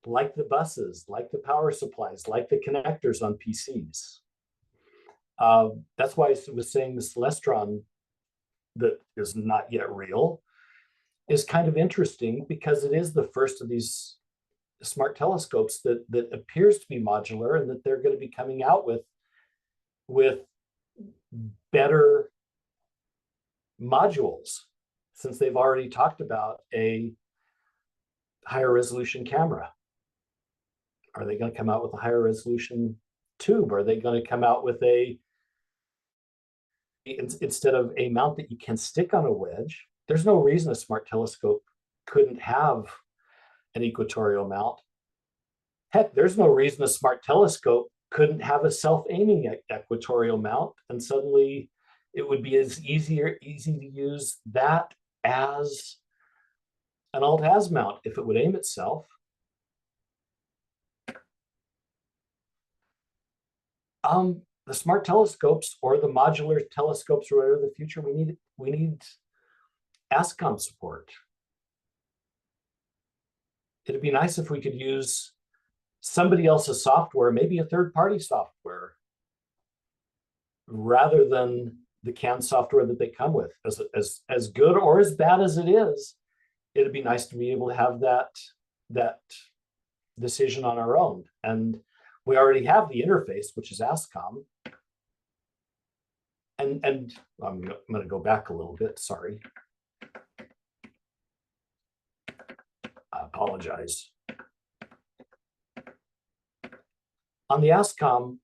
like the buses, like the power supplies, like the connectors on PCs. That's why I was saying the Celestron, that is not yet real, is kind of interesting, because it is the first of these smart telescopes that appears to be modular, and that they're going to be coming out with better modules, since they've already talked about a higher resolution camera. Are they going to come out with a higher resolution tube? Are they going to come out with instead of a mount that you can stick on a wedge? There's no reason a smart telescope couldn't have an equatorial mount. Heck, there's no reason a smart telescope couldn't have a self-aiming equatorial mount, and suddenly it would be as easy to use that as an alt-has mount if it would aim itself. The smart telescopes, or the modular telescopes, or whatever the future, we need ASCOM support. It'd be nice if we could use somebody else's software, maybe a third-party software, rather than the canned software that they come with. As good or as bad as it is, it'd be nice to be able to have that decision on our own. And we already have the interface, which is ASCOM. And I'm going to go back a little bit. Sorry. I apologize. On the ASCOM,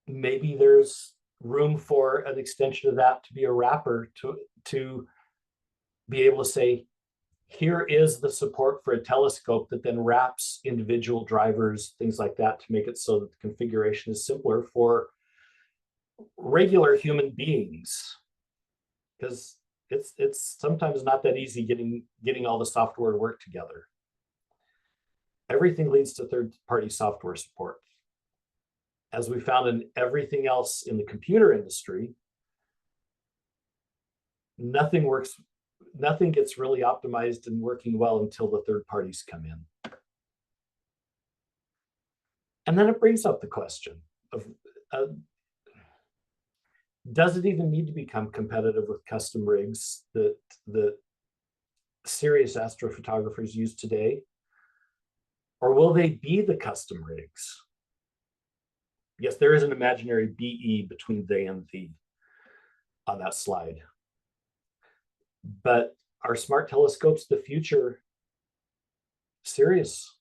maybe there's room for an extension of that to be a wrapper to be able to say, here is the support for a telescope that then wraps individual drivers, things like that, to make it so that the configuration is simpler for regular human beings. Because it's sometimes not that easy getting all the software to work together. Everything leads to third-party software support. As we found in everything else in the computer industry, nothing gets really optimized and working well until the third parties come in. And then it brings up the question of, does it even need to become competitive with custom rigs that serious astrophotographers use today? Or will they be the custom rigs? Yes, there is an imaginary BE between they and thee on that slide. But are smart telescopes the future serious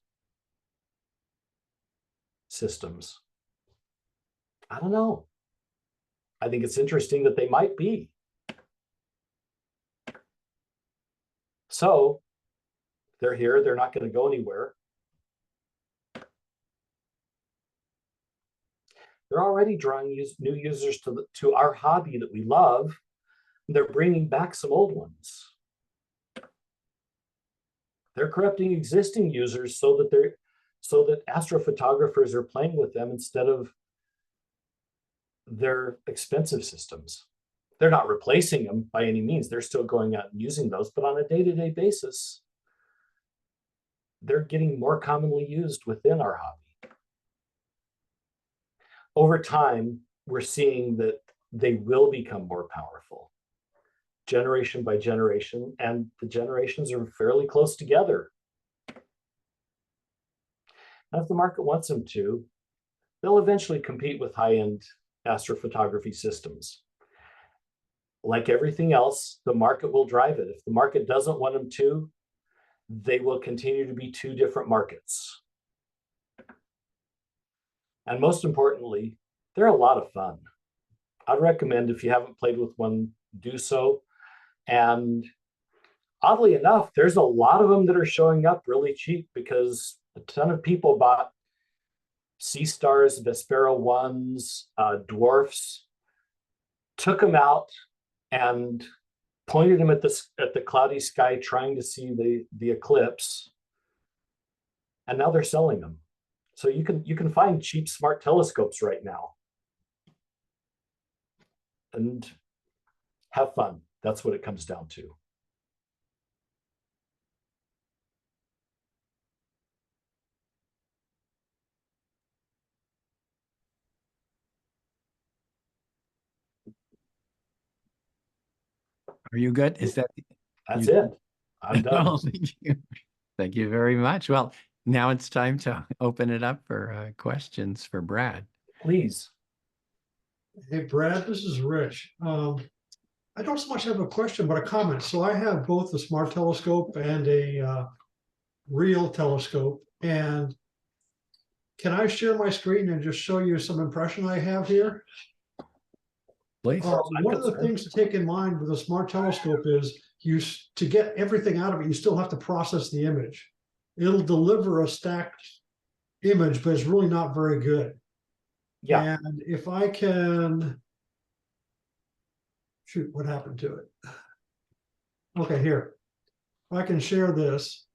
systems? I don't know. I think it's interesting that they might be. So they're here, they're not going to go anywhere. They're already drawing new users to our hobby that we love. They're bringing back some old ones. They're corrupting existing users so that astrophotographers are playing with them instead of their expensive systems. They're not replacing them by any means. They're still going out and using those, but on a day-to-day basis, they're getting more commonly used within our hobby. Over time, we're seeing that they will become more powerful, generation by generation, and the generations are fairly close together. And if the market wants them to, they'll eventually compete with high-end astrophotography systems. Like everything else, the market will drive it. If the market doesn't want them to, they will continue to be two different markets. And most importantly, they're a lot of fun. I'd recommend, if you haven't played with one, do so. And oddly enough, there's a lot of them that are showing up really cheap because a ton of people bought Seestars, Vespera 1s, Dwarfs, took them out and pointed them at the cloudy sky trying to see the eclipse. And now they're selling them. So you can find cheap smart telescopes right now and have fun. That's what it comes down to. Are you good? Is that? That's it. I'm done. Oh, thank you. Thank you very much. Well, now it's time to open it up for questions for Brad. Please. Hey, Brad, this is Rich. I don't so much have a question, but a comment. So I have both a smart telescope and a real telescope. And can I share my screen and just show you some impression I have here? Please. One of the things to take in mind with a smart telescope is to get everything out of it, you still have to process the image. It'll deliver a stacked image, but it's really not very good. Yeah. And if I can, shoot, what happened to it? Okay, here. If I can share this.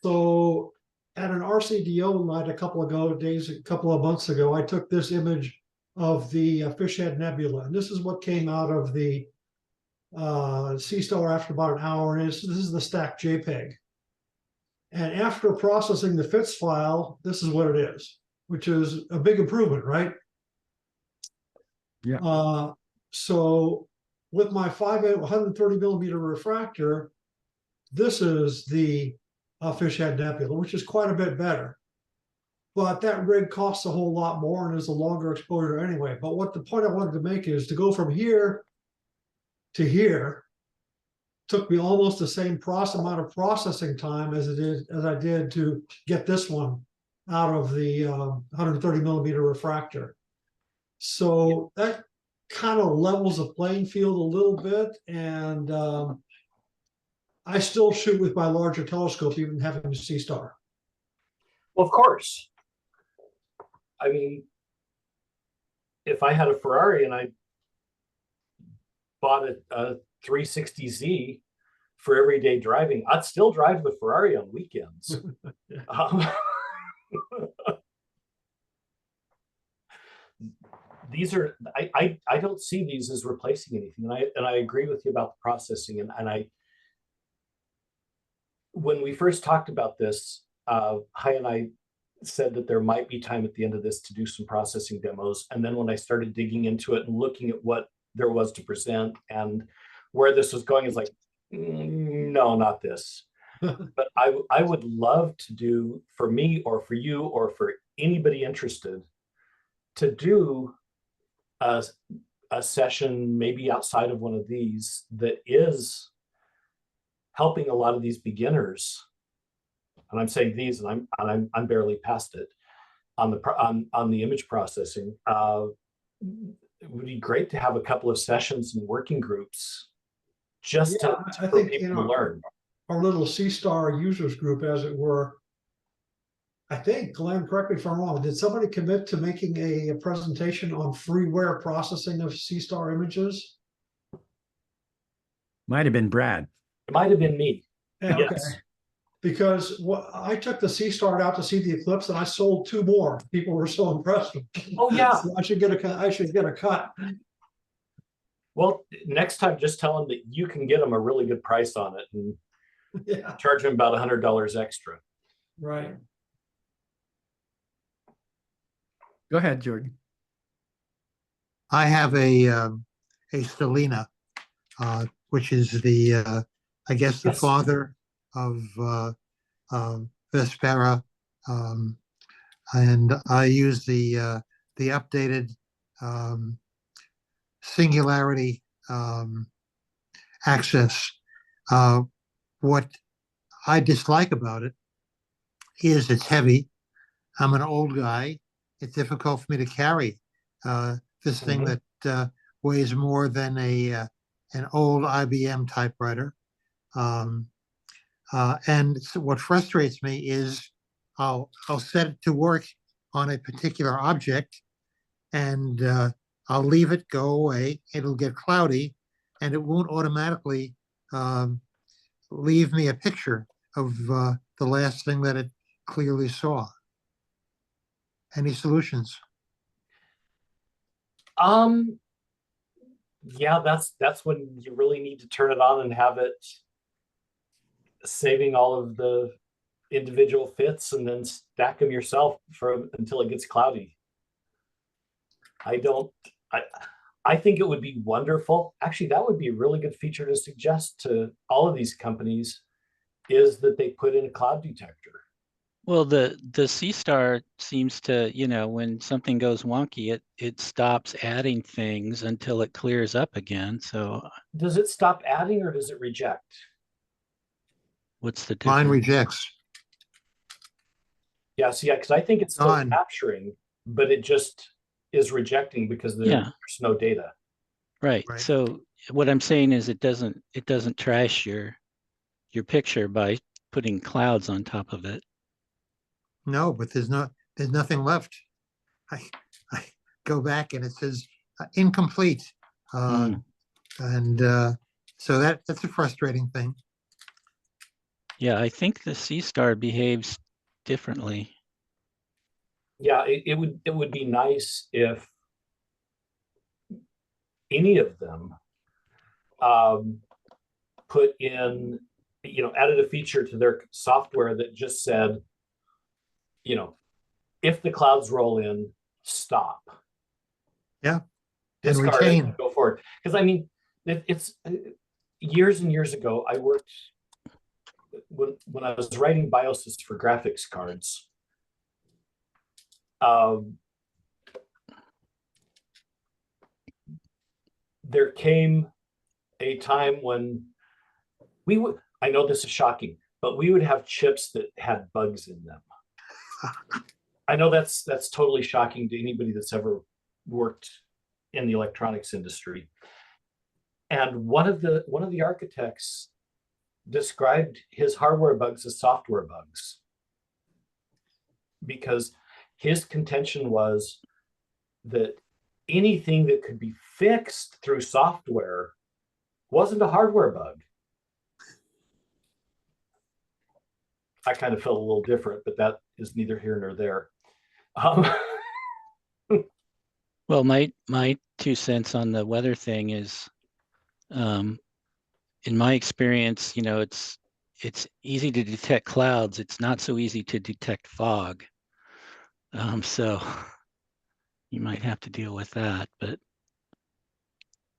So at an RCDO night a couple of months ago, I took this image of the Fishhead Nebula. And this is what came out of the Seestar after about an hour. And this is the stacked JPEG. And after processing the FITS file, this is what it is, which is a big improvement, right? Yeah. So with my 130 millimeter refractor, this is the Fishhead Nebula, which is quite a bit better. But that rig costs a whole lot more and is a longer exposure anyway. But what the point I wanted to make is to go from here to here took me almost the same amount of processing time as I did to get this one out of the 130 millimeter refractor. So that kind of levels the playing field a little bit. And I still shoot with my larger telescope, even having a Seestar. Well, of course. I mean, if I had a Ferrari and I bought a 360Z for everyday driving, I'd still drive the Ferrari on weekends. These are I don't see these as replacing anything, and I agree with you about the processing, and I when we first talked about this, Hai and I said that there might be time at the end of this to do some processing demos, and then when I started digging into it and looking at what there was to present and where this was going, is like, no, not this. But I would love to do, for me or for you or for anybody interested, to do a session maybe outside of one of these that is helping a lot of these beginners. And I'm saying these, and I'm barely past it on the image processing. It would be great to have a couple of sessions and working groups just Yeah, I for think, people to learn. Our little Seestar users group, as it were. I think, Glenn, correct me if I'm wrong, did somebody commit to making a presentation on freeware processing of Seestar images? Might have been Brad. It might have been me. Yeah, Yes. okay. Because I took the Seestar out to see the eclipse, and I sold 2 more. People were so impressed. Oh yeah. So I should get a cut. Well, next time, just tell them that you can get them a really good price on it, and Yeah, charge them about $100 extra. right. Go ahead, Jordan. I have a Stellina, which is the I guess the Yes. father of Vespera, and I use the updated singularity access. What I dislike about it is it's heavy. I'm an old guy. It's difficult for me to carry this thing that weighs more than an old IBM typewriter. And so what frustrates me is I'll set it to work on a particular object, and I'll leave it go away. It'll get cloudy, and it won't automatically leave me a picture of the last thing that it clearly saw. Any solutions? Yeah, that's when you really need to turn it on and have it saving all of the individual fits, and then stack them yourself until it gets cloudy. I think it would be wonderful. Actually, that would be a really good feature to suggest to all of these companies, is that they put in a cloud detector. Well, the Seestar seems to, when something goes wonky, it stops adding things until it clears up again. So Does it stop adding, or does it reject? what's the Mine difference? rejects. Yeah, so yeah, because I think it's still Gone. capturing, but it just is rejecting because there's no data. Right. Right. So what I'm saying is it doesn't trash your picture by putting clouds on top of it. No, but there's nothing left. I go back and it says incomplete, and so that's a frustrating thing. Yeah, I think the Seestar behaves differently. Yeah, it would be nice if any of them put in, added a feature to their software that just said, if the clouds roll in, stop. Yeah. And Discard retain. it, go forward. Because I mean, it's years and years ago, I worked when I was writing BIOSes for graphics cards. There came a time when I know this is shocking, but we would have chips that had bugs in them. I know that's totally shocking to anybody that's ever worked in the electronics industry. And one of the architects described his hardware bugs as software bugs, because his contention was that anything that could be fixed through software wasn't a hardware bug. I kind of felt a little different, but that is neither here nor there. Well, my 2 cents on the weather thing is, in my experience, it's easy to detect clouds. It's not so easy to detect fog. So you might have to deal with that, but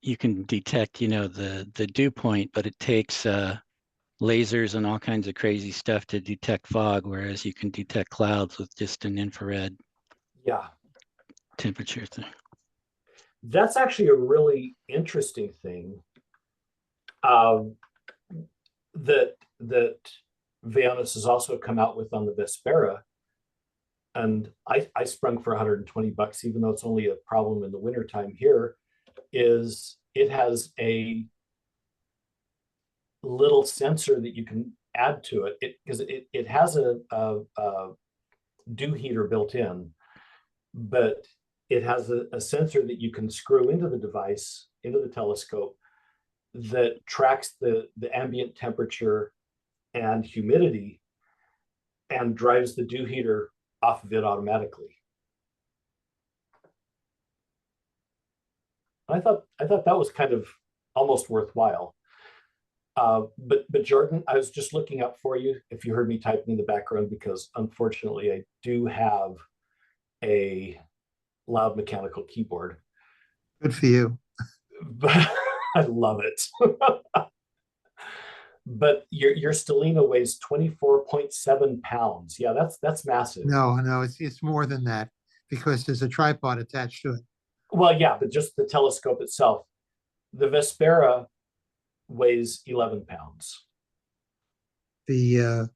you can detect, the dew point, but it takes lasers and all kinds of crazy stuff to detect fog, whereas you can detect clouds with just an infrared Yeah, temperature thing. that's actually a really interesting thing. That Vaonis has also come out with on the Vespera, and I sprung for $120, even though it's only a problem in the wintertime here, is it has a little sensor that you can add to it, because it has a dew heater built in, but it has a sensor that you can screw into the device, into the telescope, that tracks the ambient temperature and humidity and drives the dew heater off of it automatically. I thought that was kind of almost worthwhile. But Jordan, I was just looking up for you if you heard me typing in the background, because unfortunately I do have a loud mechanical keyboard. Good for you. But I love it. But your Stellina weighs 24.7 pounds. Yeah, that's massive. No, it's more than that because there's a tripod attached to it. Well, yeah, but just the telescope itself. The Vespera weighs 11 pounds. The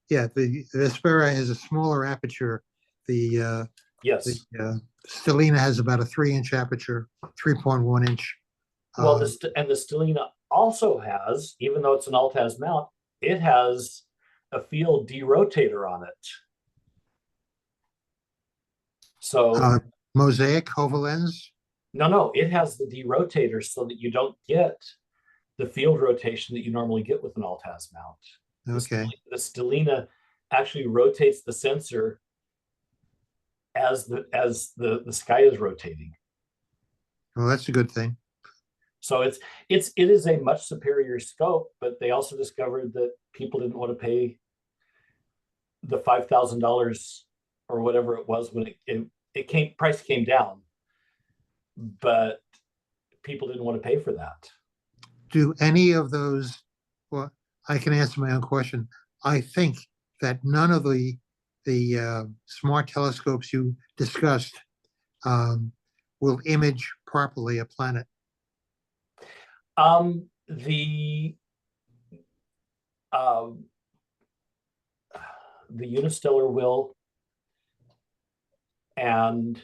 Vespera has a smaller aperture. The Yes. Stellina has about a 3-inch aperture, 3.1 inch. Well, the Stellina also has, even though it's an Altaz mount, it has a field derotator on it. So Mosaic HoloLens. no, it has the derotator so that you don't get the field rotation that you normally get with an Altaz mount. Okay. The Stellina actually rotates the sensor as the sky is rotating. Well, that's a good thing. So it is a much superior scope, but they also discovered that people didn't want to pay the $5,000 or whatever it was when price came down, but people didn't want to pay for that. Do any of those? Well, I can answer my own question. I think that none of the smart telescopes you discussed will image properly a planet. The Unistellar will, and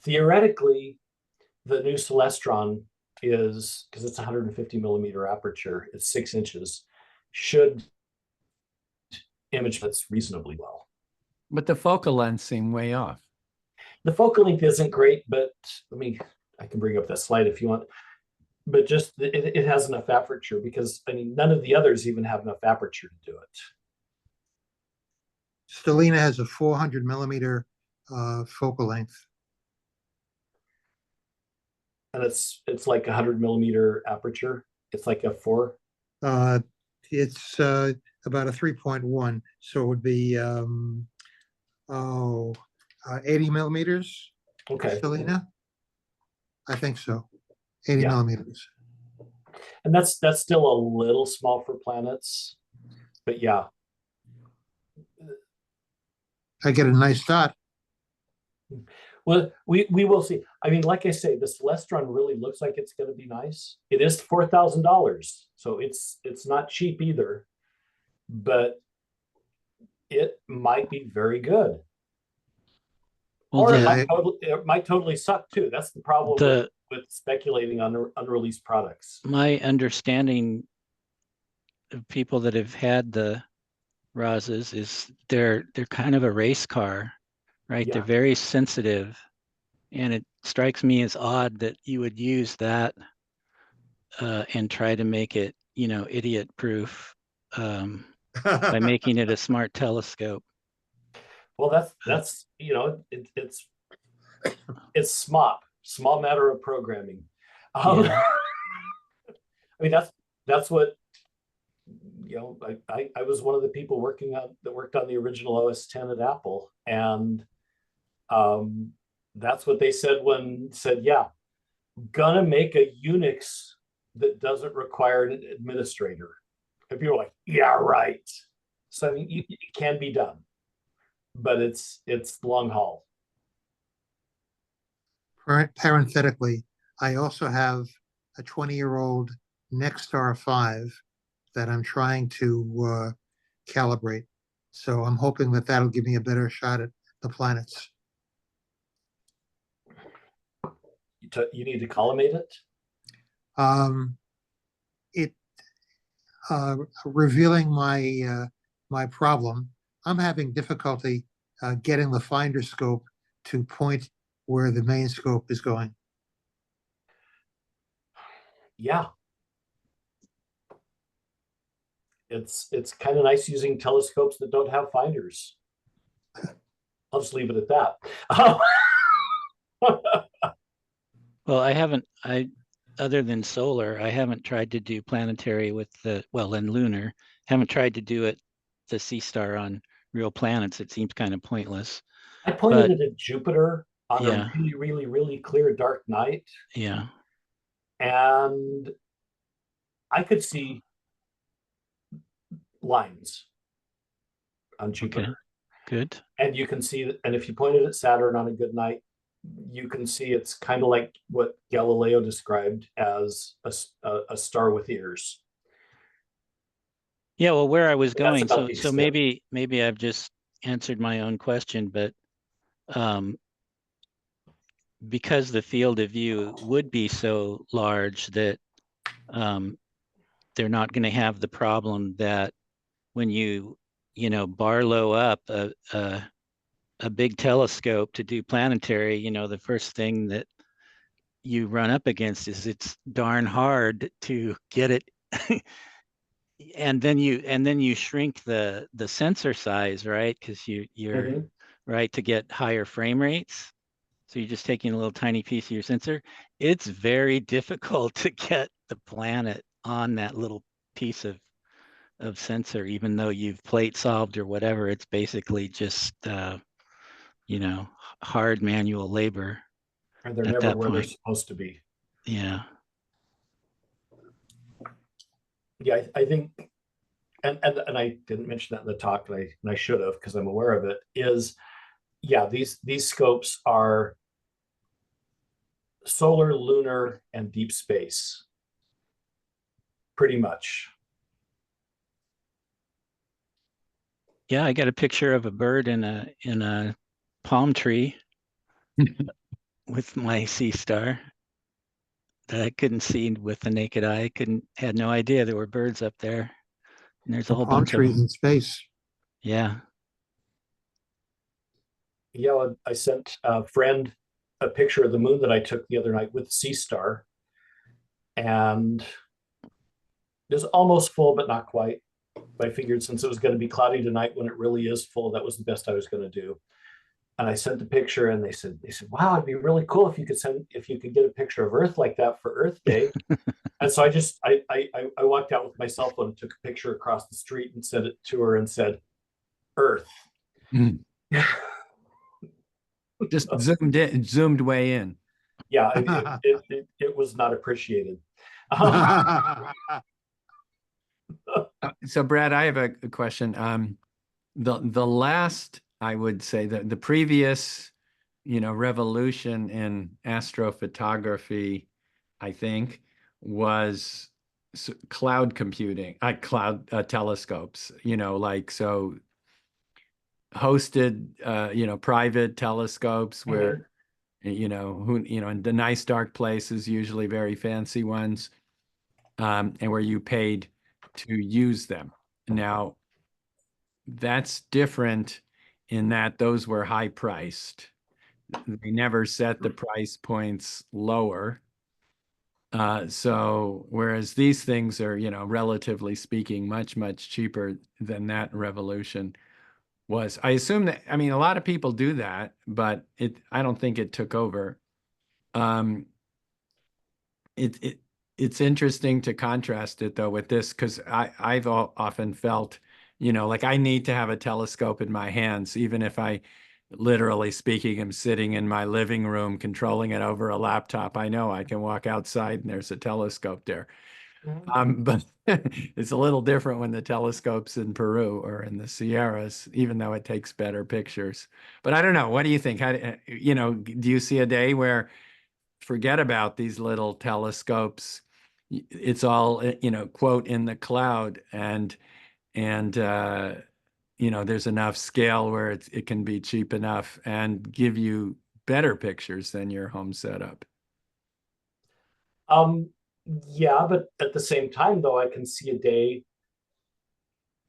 theoretically, the new Celestron is, because it's 150 millimeter aperture, it's 6 inches, should image that's reasonably well. But the focal length seem way off. The focal length isn't great, but I can bring up that slide if you want. But just it has enough aperture, because none of the others even have enough aperture to do it. Stellina has a 400 millimeter focal length. And it's like 100 millimeter aperture. It's like f4. It's about a 3.1, so it would be 80 millimeters. Okay. Stellina, I think so. 80 millimeters. And that's still a little small for planets, but yeah. I get a nice dot. Well, we will see. Like I say, the Celestron really looks like it's going to be nice. It is $4,000, so it's not cheap either, but it might be very good. Well, Or the- it might totally suck too. That's the problem the with speculating on unreleased products. my understanding of people that have had the Razas is they're kind of a race car, right? They're Yeah. very sensitive, and it strikes me as odd that you would use that and try to make it, you know, idiot proof by making it a smart telescope. Well, that's you know, it's small matter of programming. Yeah. I mean, that's what, you know, I was one of the people worked on the original OS 10 at Apple, and that's what they said yeah, gonna make a Unix that doesn't require an administrator. And people are like, yeah, right. So I mean, it can be done, but it's long haul. Parenthetically, I also have a 20-year-old Nexstar 5 that I'm trying to calibrate. So I'm hoping that that'll give me a better shot at the planets. You need to collimate it. It revealing my problem. I'm having difficulty getting the finder scope to point where the main scope is going. Yeah, it's kind of nice using telescopes that don't have finders. I'll just leave it at that. Well, other than solar, I haven't tried to do planetary with and lunar. Haven't tried to do the Seestar on real planets. It seems kind of pointless. I pointed But- it at Jupiter on Yeah. a really, really, really clear dark night, Yeah. and I could see lines on Jupiter. Okay. Good. And you can see that, and if you pointed at Saturn on a good night, you can see it's kind of like what Galileo described as a star with ears. Yeah. Well, where I was That's going, about so the so extent. maybe I've just answered my own question, but because the field of view would be so large that they're not going to have the problem that when you Barlow up a big telescope to do planetary, the first thing that you run up against is it's darn hard to get it. and then you shrink the sensor size, right? Because you're Mhm. right to get higher frame rates. So you're just taking a little tiny piece of your sensor. It's very difficult to get the planet on that little piece of sensor, even though you've plate solved or whatever. It's basically just hard manual labor And they're at never that where they're point. supposed to be. Yeah. Yeah, I think, and I didn't mention that in the talk, and I should have, because I'm aware of it, is, yeah, these scopes are solar, lunar, and deep space, pretty much. Yeah, I got a picture of a bird in a palm tree with my Seestar that I couldn't see with the naked eye. Had no idea there were birds up there. And there's a whole Palm bunch of trees them. in space. Yeah. Yeah, I sent a friend a picture of the moon that I took the other night with Seestar, and it was almost full, but not quite. But I figured since it was going to be cloudy tonight, when it really is full, that was the best I was going to do. And I sent the picture, and they said, "Wow, it'd be really cool if you could get a picture of Earth like that for Earth Day." And so I walked out with my cell phone and took a picture across the street and sent it to her and said, "Earth." Mm. Just zoomed way in. Yeah, it was not appreciated. So Brad, I have a question. The last, I would say that the previous, revolution in astrophotography, I think, was cloud computing, cloud telescopes, hosted, private telescopes where, Mhm. in the nice dark places, usually very fancy ones, and where you paid to use them. Now, that's different in that those were high priced. They never set the price points lower. So whereas these things are, relatively speaking, much, much cheaper than that revolution was. I assume that, I mean, a lot of people do that, but I don't think it took over. Um, it's interesting to contrast it though with this because I've often felt, like I need to have a telescope in my hands, even if I, literally speaking, am sitting in my living room controlling it over a laptop. I know I can walk outside and there's a telescope there. But it's a little different when the telescope's in Peru or in the Sierras, even though it takes better pictures. But I don't know. What do you think? Do you see a day where forget about these little telescopes? It's all, quote, in the cloud, and there's enough scale where it can be cheap enough and give you better pictures than your home setup. Um, yeah, but at the same time, though, I can see a day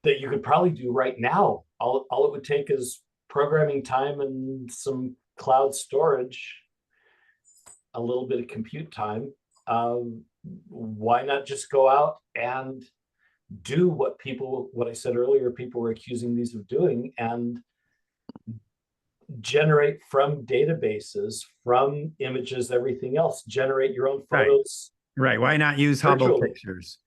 that you could probably do right now. All it would take is programming time and some cloud storage, a little bit of compute time. Why not just go out and do what I said earlier, people were accusing these of doing, and generate from databases, from images, everything else, generate your own Right. photos Right. Why not use Hubble virtually. pictures?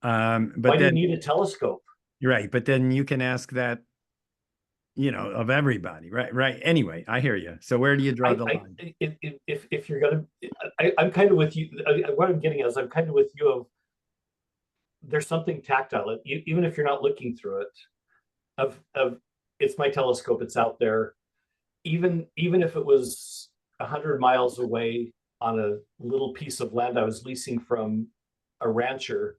Why But do you then, need a telescope? right. But then you can ask that, of everybody. Right. Right. Anyway, I hear you. So where do you draw the line? If you're gonna, I'm kind of with you. What I'm getting at is I'm kind of with you of there's something tactile, even if you're not looking through it, of it's my telescope, it's out there. Even if it was 100 miles away on a little piece of land I was leasing from a rancher,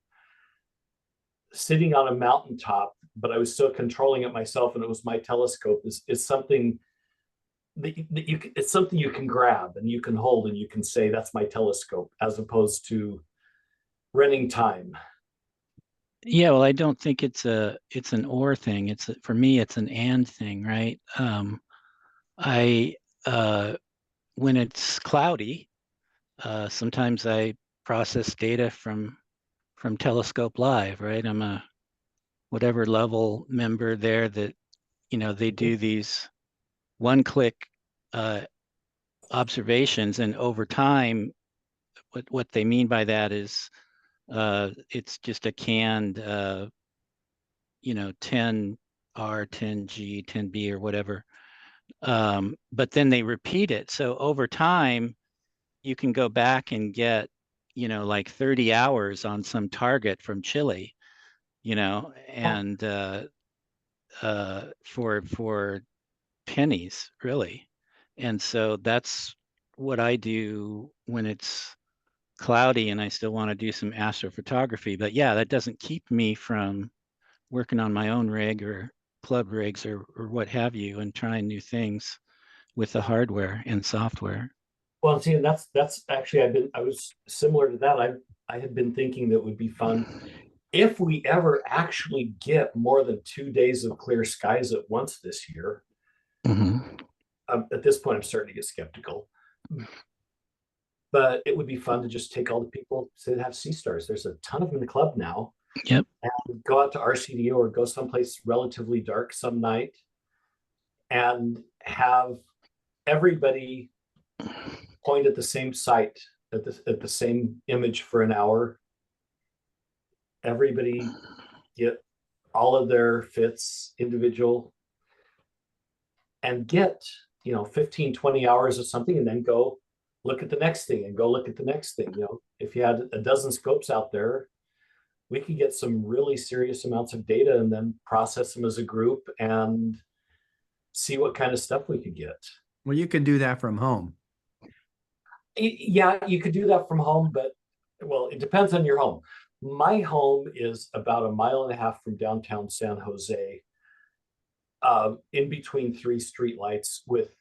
sitting on a mountaintop, but I was still controlling it myself, and it was my telescope. Is something that it's something you can grab and you can hold and you can say that's my telescope, as opposed to renting time. Yeah, well, I don't think it's an or thing. For me, it's an and thing, right? I when it's cloudy, sometimes I process data from Telescope Live, right? I'm a whatever level member there that they do these one-click observations, and over time, what they mean by that is it's just a canned 10R, 10G, 10B, or whatever. But then they repeat it. So over time, you can go back and get, like 30 hours on some target from Chile, and for pennies, really. And so that's what I do when it's cloudy and I still want to do some astrophotography. But yeah, that doesn't keep me from working on my own rig or club rigs or what have you, and trying new things with the hardware and software. Well, see, and that's actually I was similar to that. I had been thinking that would be fun if we ever actually get more than 2 days of clear skies at once this year. Mm-hmm. At this point, I'm starting to get skeptical. But it would be fun to just take all the people that have Seestars. There's a ton of them in the club now. Yep. And go out to RCDO or go someplace relatively dark some night and have everybody point at the same site at the same image for an hour. Everybody get all of their fits individual and get 15, 20 hours of something, and then go look at the next thing and go look at the next thing. If you had a dozen scopes out there, we could get some really serious amounts of data and then process them as a group and see what kind of stuff we could get. Well, you could do that from home. Yeah, you could do that from home, but well, it depends on your home. My home is about 1.5 miles from downtown San Jose. in between 3 streetlights with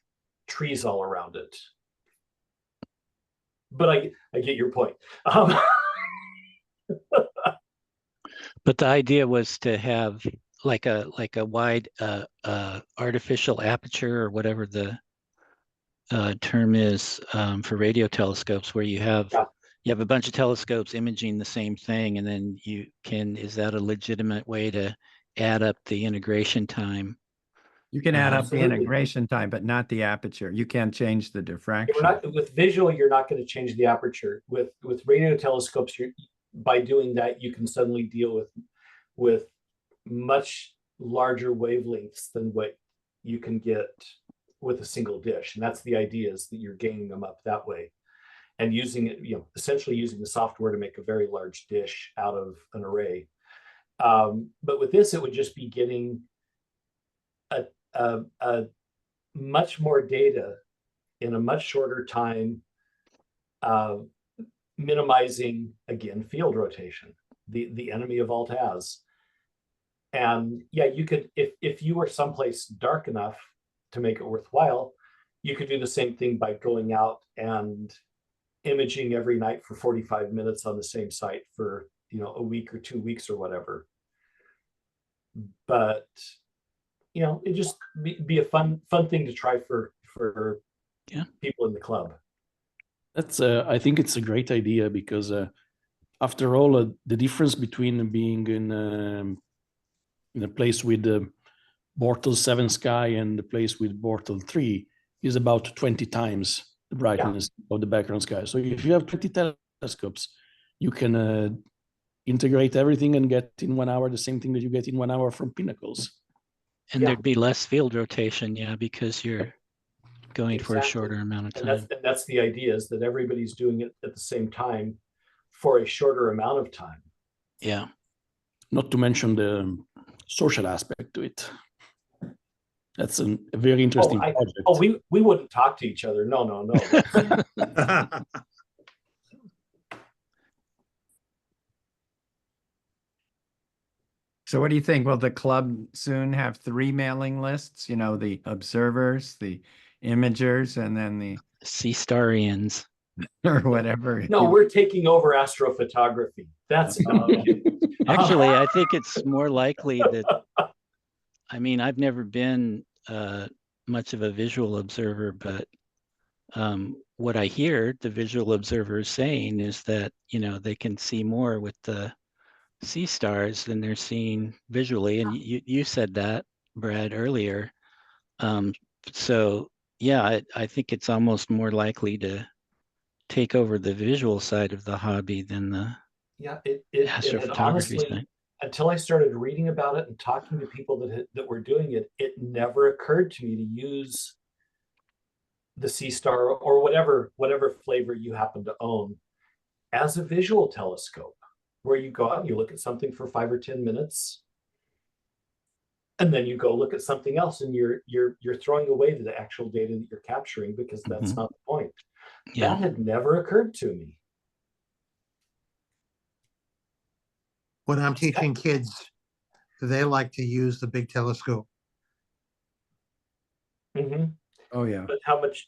trees all around it. But I get your point. But the idea was to have like a wide artificial aperture, or whatever the term is, for radio telescopes, where you have a bunch of telescopes imaging the same thing, and then is that a legitimate way to add up the integration time? You can add up the Absolutely. integration time, but not the aperture. You can't change the diffraction. With visual, you're not going to change the aperture. With radio telescopes, by doing that, you can suddenly deal with much larger wavelengths than what you can get with a single dish. And that's the idea, is that you're gaining them up that way, and using it, essentially using the software to make a very large dish out of an array. But with this, it would just be getting a much more data in a much shorter time, minimizing, again, field rotation, the enemy of alt has. And yeah, you could, if you were someplace dark enough to make it worthwhile, you could do the same thing by going out and imaging every night for 45 minutes on the same site for, a week or 2 weeks or whatever. But it just be a fun thing to try for people in the club. That's I think it's a great idea, because after all, the difference between being in a place with Bortle 7 sky and the place with Bortle 3 is about 20 times the brightness of the background sky. So if you have 20 telescopes, you can integrate everything and get in 1 hour the same thing that you get in 1 hour from pinnacles. And there'd be less field rotation, because you're going for a shorter amount of time. And that's the idea, is that everybody's doing it at the same time for a shorter amount of time. Yeah. Not to mention the social aspect to it. That's a very interesting project. We wouldn't talk to each other. No. So what do you think? Will the club soon have 3 mailing lists? The observers, the imagers, and then the Seestarians, or whatever. No, we're taking over astrophotography. That's actually, I think it's more likely that, I've never been much of a visual observer, but what I hear the visual observers saying is that, they can see more with the sea stars than they're seeing visually. And you said that, Brad, earlier. So yeah, I think it's almost more likely to take over the visual side of the hobby than the astrophotography side. Until I started reading about it and talking to people that were doing it, it never occurred to me to use the Seestar or whatever flavor you happen to own as a visual telescope, where you go out and you look at something for 5 or 10 minutes, and then you go look at something else, and you're throwing away the actual data that you're capturing, because that's not the point. That had never occurred to me. When I'm teaching kids, they like to use the big telescope. Mm-hmm. Oh yeah. But how much?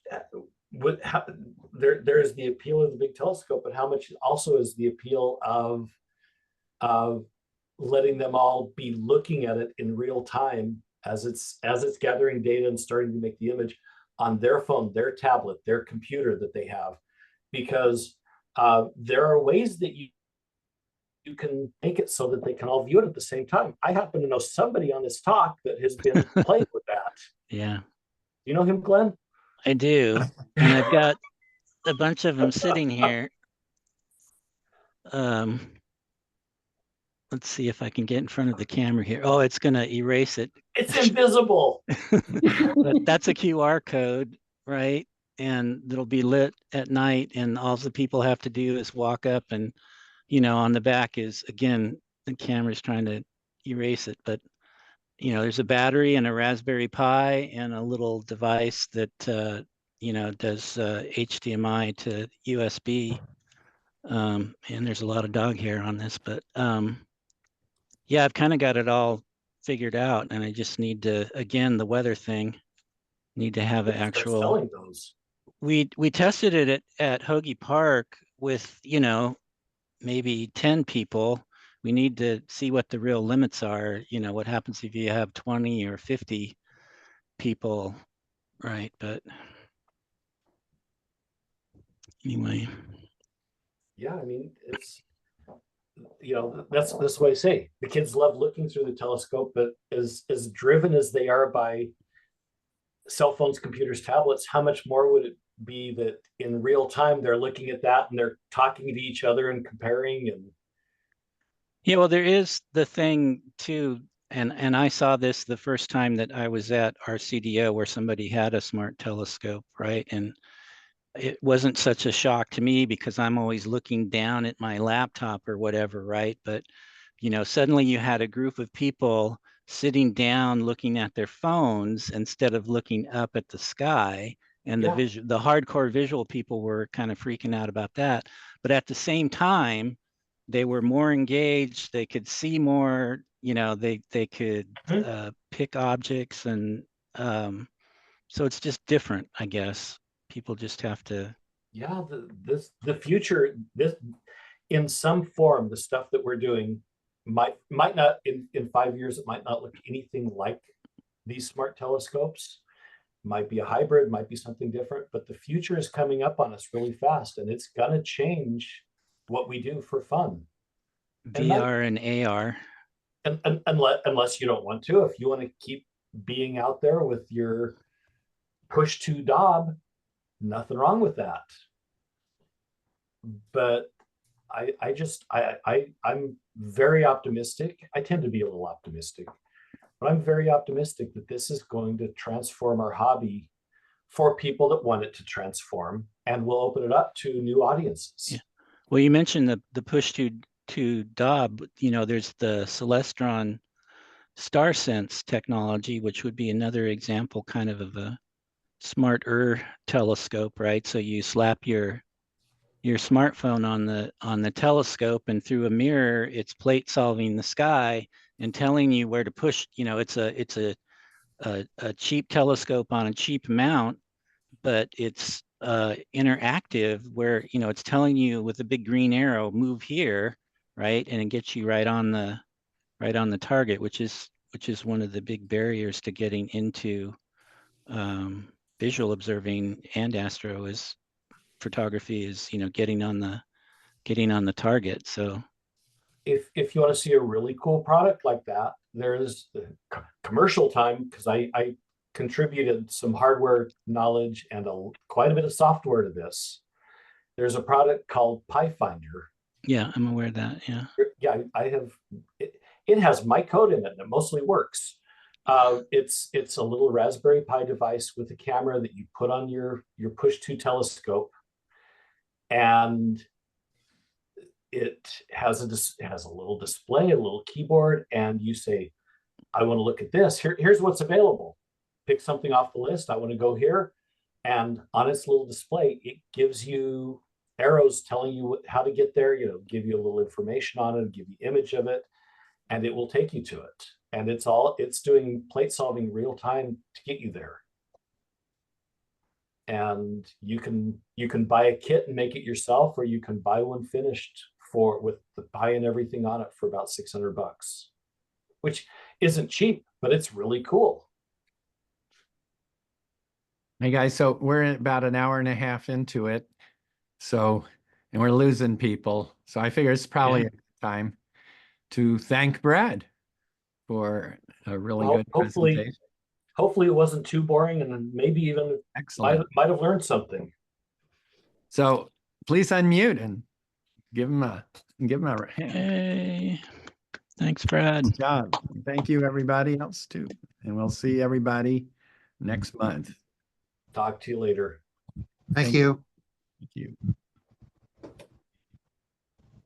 There is the appeal of the big telescope, but how much also is the appeal of letting them all be looking at it in real time as it's gathering data and starting to make the image on their phone, their tablet, their computer that they have, because there are ways that you can make it so that they can all view it at the same time. I happen to know somebody on this talk that has been playing with that. Yeah. You know him, Glenn? I do. And I've got a bunch of them sitting here. Let's see if I can get in front of the camera here. Oh, it's going to erase it. It's invisible. But that's a QR code, right? And it'll be lit at night, and all the people have to do is walk up, and on the back is, again, the camera's trying to erase it, but there's a battery and a Raspberry Pi and a little device that does HDMI to USB. And there's a lot of dog hair on this, but yeah, I've kind of got it all figured out, and I just need to, again, the weather thing, need to have an Start actual. selling those. We tested it at Hoagie Park with, you know, maybe 10 people. We need to see what the real limits are. You know, what happens if you have 20 or 50 people, right? But anyway. Yeah, I mean, it's, you know, that's what I say. The kids love looking through the telescope, but as driven as they are by cell phones, computers, tablets, how much more would it be that in real time they're looking at that and they're talking to each other and comparing? And yeah, well, there is the thing too, and I saw this the first time that I was at our CDO where somebody had a smart telescope, right? And it wasn't such a shock to me because I'm always looking down at my laptop or whatever, right? But you know, suddenly you had a group of people sitting down looking at their phones instead of looking up at the sky. And yeah, the hardcore visual people were kind of freaking out about that. But at the same time, they were more engaged. They could see more. You know, they could pick objects, and so it's just different, I guess. People just have to. yeah, the future, this in some form, the stuff that we're doing might not in 5 years, it might not look anything like these smart telescopes. Might be a hybrid, might be something different, but the future is coming up on us really fast, and it's gonna change what we do for fun. VR and AR. And unless you don't want to, if you want to keep being out there with your push to Dob, nothing wrong with that. But I'm very optimistic. I tend to be a little optimistic, but I'm very optimistic that this is going to transform our hobby for people that want it to transform, and we'll open it up to new audiences. Yeah. Well, you mentioned the push to Dob. You know, there's the Celestron StarSense technology, which would be another example kind of a smarter telescope, right? So you slap your smartphone on the telescope, and through a mirror, it's plate solving the sky and telling you where to push. You know, it's a cheap telescope on a cheap mount, but it's interactive where, you know, it's telling you with a big green arrow, move here, right? And it gets you right on the target, which is one of the big barriers to getting into visual observing and astro is photography, is, you know, getting on the target. So if you want to see a really cool product like that, there's commercial time, because I contributed some hardware knowledge and quite a bit of software to this. There's a product called PiFinder. yeah, I'm aware of that. Yeah. Yeah, I have it. It has my code in it, and it mostly works. It's a little Raspberry Pi device with a camera that you put on your push-to telescope, and it has a little display, a little keyboard, and you say, I want to look at this. Here's what's available. Pick something off the list. I want to go here. And on its little display, it gives you arrows telling you how to get there, you know, give you a little information on it, give you image of it, and it will take you to it. And it's doing plate solving real time to get you there. And you can buy a kit and make it yourself, or you can buy one finished with the Pi and everything on it for about $600, which isn't cheap, but it's really cool. Hey guys, so we're about an hour and a half into it. So, and we're losing people. So I figure it's probably time to thank Brad for a really good presentation. Hopefully it wasn't too boring, and maybe even Excellent. might have learned something. So please unmute and give him a hand. Hey, thanks, Brad. Good job. Thank you, everybody else too. And we'll see everybody next month. Talk to you later. Thank you. Thank you.